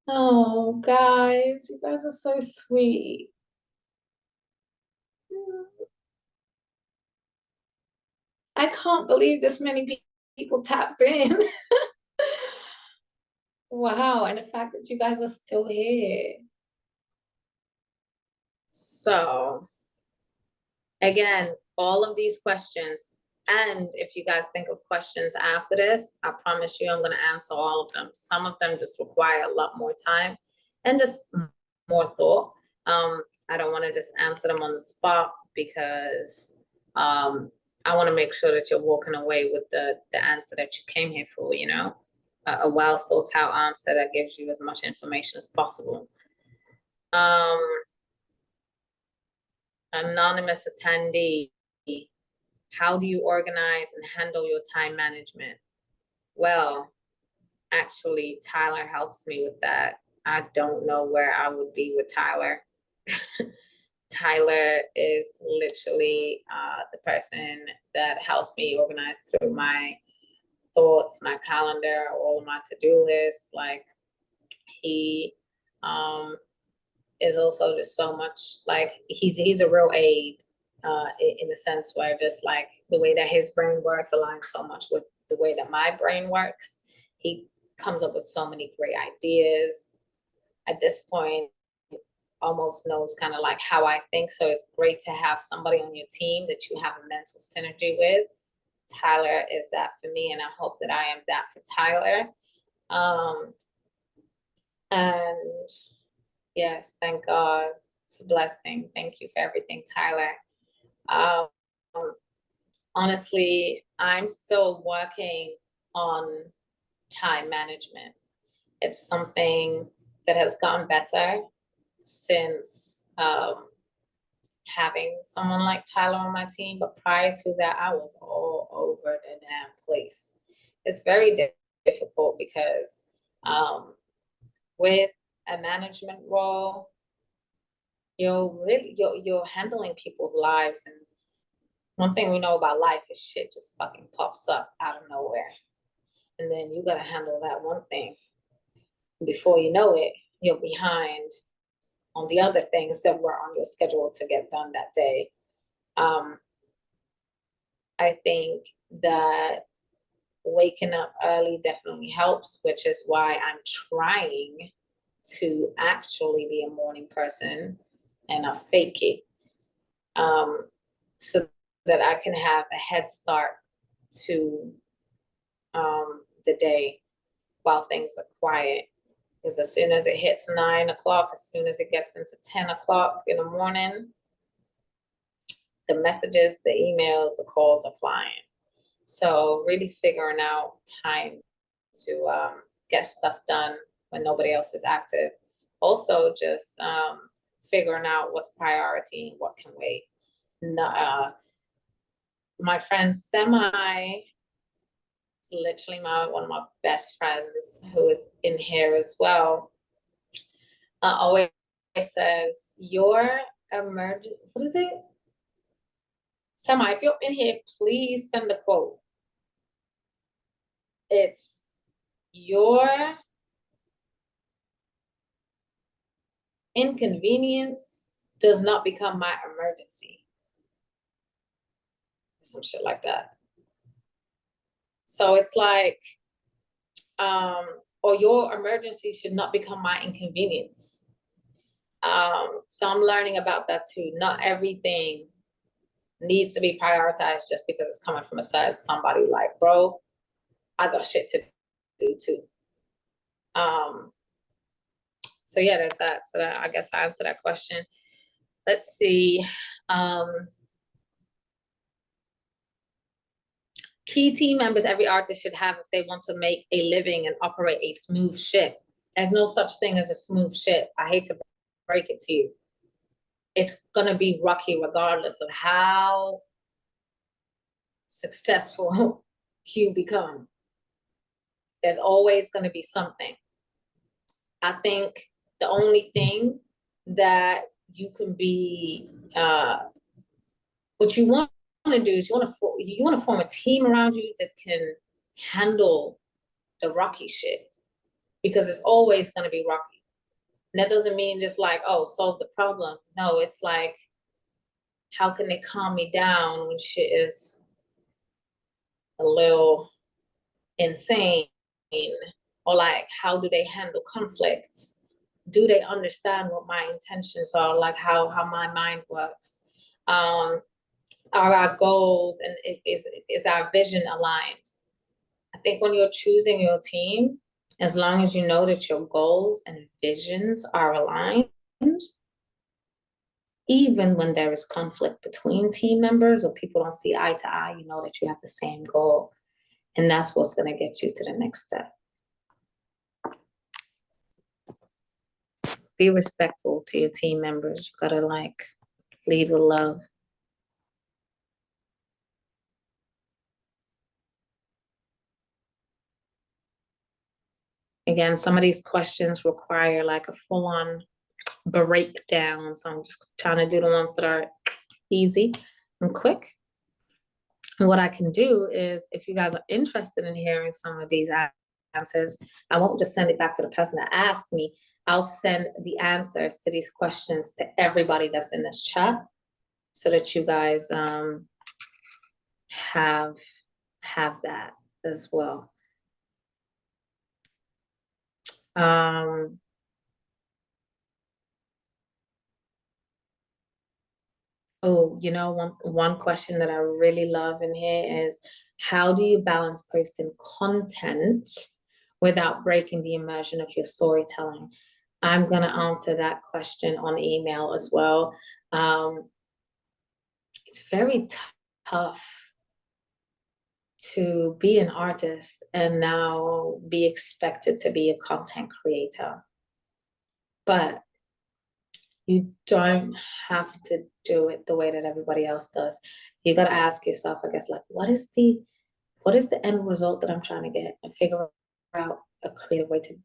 Oh, guys, you guys are so sweet. I can't believe this many people tapped in. Wow, and the fact that you guys are still here. So, again, all of these questions, and if you guys think of questions after this, I promise you I'm going to answer all of them. Some of them just require a lot more time and just more thought. I don't want to just answer them on the spot because I want to make sure that you're walking away with the answer that you came here for, you know? a well thought out answer that gives you as much information as possible. Anonymous attendee, how do you organize and handle your time management? Well, actually, Tyler helps me with that. I don't know where I would be with Tyler. Tyler is literally the person that helps me organize through my thoughts, my calendar, all of my to-do lists. Like, he is also just so much, like, he's a real aid in the sense where just like the way that his brain works aligns so much with the way that my brain works. He comes up with so many great ideas. At this point, almost knows kind of like how I think. So it's great to have somebody on your team that you have a mental synergy with. Tyler is that for me, and I hope that I am that for Tyler. And yes, thank God. It's a blessing. Thank you for everything, Tyler. Honestly, I'm still working on time management. It's something that has gotten better since having someone like Tyler on my team, but prior to that, I was all over the damn place. It's very difficult because with a management role, you're handling people's lives, and one thing we know about life is shit just fucking pops up out of nowhere, and then you gotta handle that one thing. Before you know it, you're behind on the other things that were on your schedule to get done that day. I think that waking up early definitely helps, which is why I'm trying to actually be a morning person, and I fake it, so that I can have a head start to the day while things are quiet. Because as soon as it hits 9 o'clock, as soon as it gets into 10 o'clock in the morning, the messages, the emails, the calls are flying. So really figuring out time to get stuff done when nobody else is active. Also just figuring out what's priority and what can wait. My friend Semi, literally one of my best friends who is in here as well, always says, your what is it? Semi, if you're in here, please send the quote. It's your inconvenience does not become my emergency. Some shit like that. So it's like, or your emergency should not become my inconvenience. So I'm learning about that too. Not everything needs to be prioritized just because it's coming from a side of somebody. Like, bro, I got shit to do too. So yeah, there's that. So that, I guess I answered that question. Let's see. Key team members every artist should have if they want to make a living and operate a smooth ship. There's no such thing as a smooth ship. I hate to break it to you. It's gonna be rocky regardless of how successful you become. There's always gonna be something. I think the only thing that you can be, what you want to do is you want to form a team around you that can handle the rocky shit, because it's always going to be rocky. And that doesn't mean just like, oh, solve the problem. No, it's like, how can they calm me down when shit is a little insane? Or like, how do they handle conflicts? Do they understand what my intentions are? Like how my mind works? Are our goals and is our vision aligned? I think when you're choosing your team, as long as you know that your goals and visions are aligned, even when there is conflict between team members or people don't see eye to eye, you know that you have the same goal. And that's what's going to get you to the next step. be respectful to your team members. You gotta like lead with love. Again, some of these questions require like a full-on breakdown. So I'm just trying to do the ones that are easy and quick. And what I can do is, if you guys are interested in hearing some of these answers, I won't just send it back to the person that asked me. I'll send the answers to these questions to everybody that's in this chat, so that you guys have that as well. Oh, you know, one question that I really love in here is, how do you balance posting content without breaking the immersion of your storytelling? I'm going to answer that question on email as well. It's very tough to be an artist and now be expected to be a content creator. But you don't have to do it the way that everybody else does. You got to ask yourself, I guess, like, what is the end result that I'm trying to get, and figure out a creative way to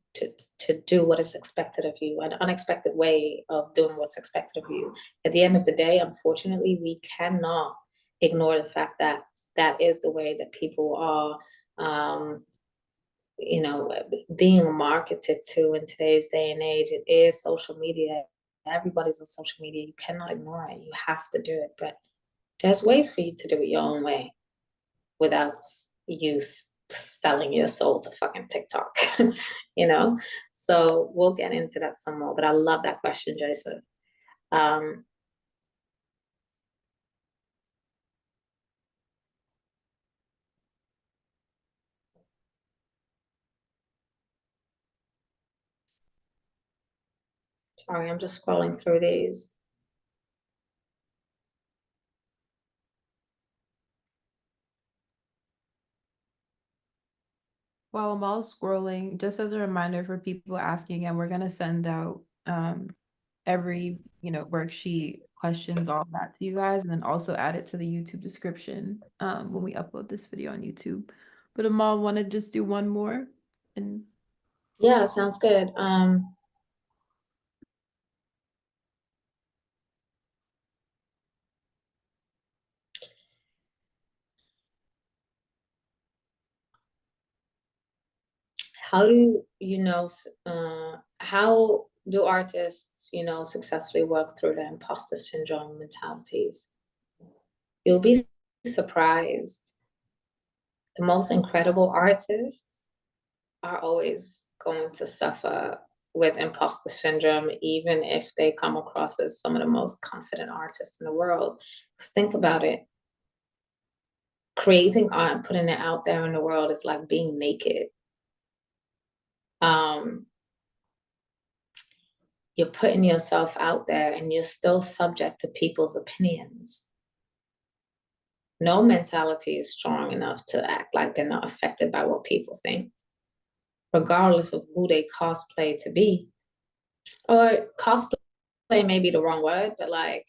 do what is expected of you, an unexpected way of doing what's expected of you. At the end of the day, unfortunately, we cannot ignore the fact that that is the way that people are, you know, being marketed to in today's day and age. It is social media. Everybody's on social media. You cannot ignore it. You have to do it. But there's ways for you to do it your own way without you selling your soul to fucking TikTok, you know? So we'll get into that some more. But I love that question, Joseph. Sorry, I'm just scrolling through these. While I'm all scrolling, just as a reminder for people asking, and we're gonna send out every worksheet, questions, all that to you guys, and then also add it to the YouTube description when we upload this video on YouTube. But Amal, want to just do one more? And yeah, sounds good. How do you know, how do artists, you know, successfully work through the imposter syndrome mentalities? You'll be surprised. The most incredible artists are always going to suffer with imposter syndrome, even if they come across as some of the most confident artists in the world. Just think about it. Creating art and putting it out there in the world is like being naked. You're putting yourself out there and you're still subject to people's opinions. No mentality is strong enough to act like they're not affected by what people think, regardless of who they cosplay to be. Or cosplay may be the wrong word, but like,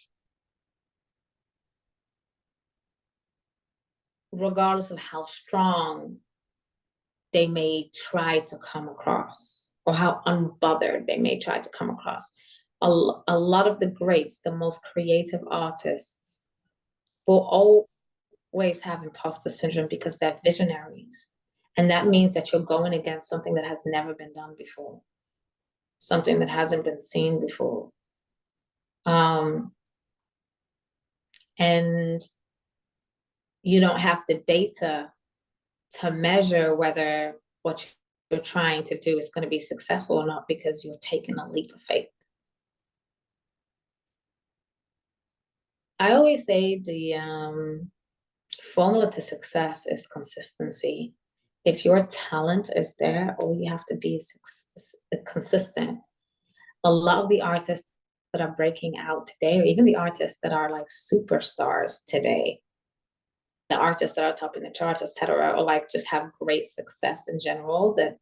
regardless of how strong they may try to come across, or how unbothered they may try to come across. A lot of the greats, the most creative artists, will always have imposter syndrome because they're visionaries. And that means that you're going against something that has never been done before, something that hasn't been seen before. And you don't have the data to measure whether what you're trying to do is going to be successful or not, because you're taking a leap of faith. I always say the formula to success is consistency. If your talent is there, all you have to be is consistent. A lot of the artists that are breaking out today, or even the artists that are like superstars today, the artists that are topping the charts, etc., or like just have great success in general, that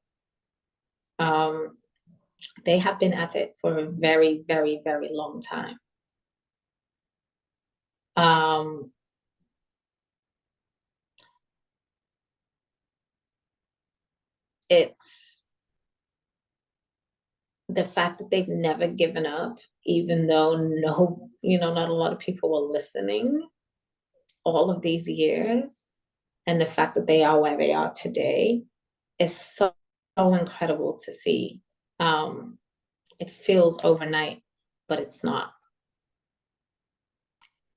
They have been at it for a very, very, very long time. Um, it's the fact that they've never given up, even though not a lot of people were listening all of these years, and the fact that they are where they are today is so incredible to see. It feels overnight, but it's not.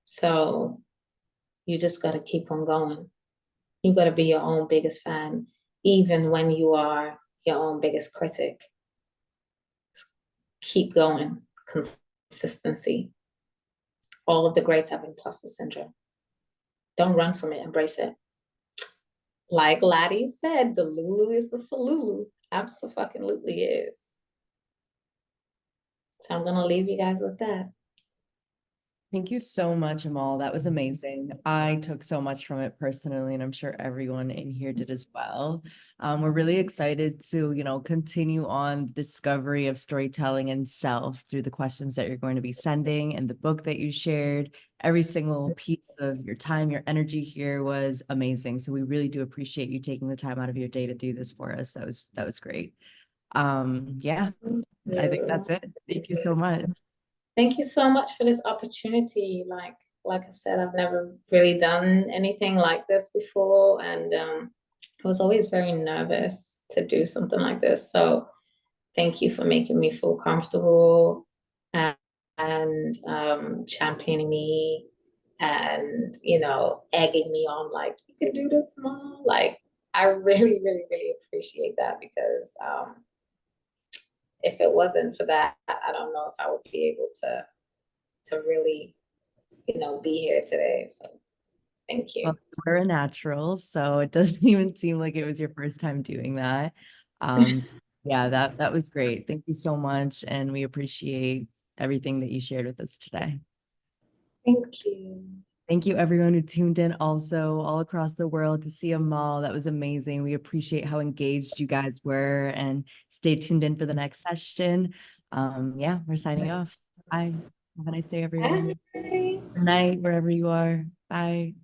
So you just got to keep on going. You got to be your own biggest fan, even when you are your own biggest critic. Keep going. Consistency. All of the greats have imposter syndrome. Don't run from it. Embrace it. Like Laddie said, the Lulu is the Salulu. Absolutely is. So I'm gonna leave you guys with that. Thank you so much, Amal. That was amazing. I took so much from it personally, and I'm sure everyone in here did as well. We're really excited to, continue on the discovery of storytelling and self through the questions that you're going to be sending and the book that you shared. Every single piece of your time, your energy here was amazing. So we really do appreciate you taking the time out of your day to do this for us. That was great. Yeah, I think that's it. Thank you so much. Thank you so much for this opportunity. Like I said, I've never really done anything like this before, and I was always very nervous to do something like this. So thank you for making me feel comfortable and championing me and egging me on like you can do this, Mom. Like I really, really, really appreciate that because if it wasn't for that, I don't know if I would be able to really, be here today. So thank you. Well, we're a natural, so it doesn't even seem like it was your first time doing that. Yeah, that was great. Thank you so much, and we appreciate everything that you shared with us today. Thank you. Thank you, everyone who tuned in also all across the world to see Amal. That was amazing. We appreciate how engaged you guys were, and stay tuned in for the next session. Yeah, we're signing off. Bye. Have a nice day, everyone. Bye. Good night, wherever you are. Bye.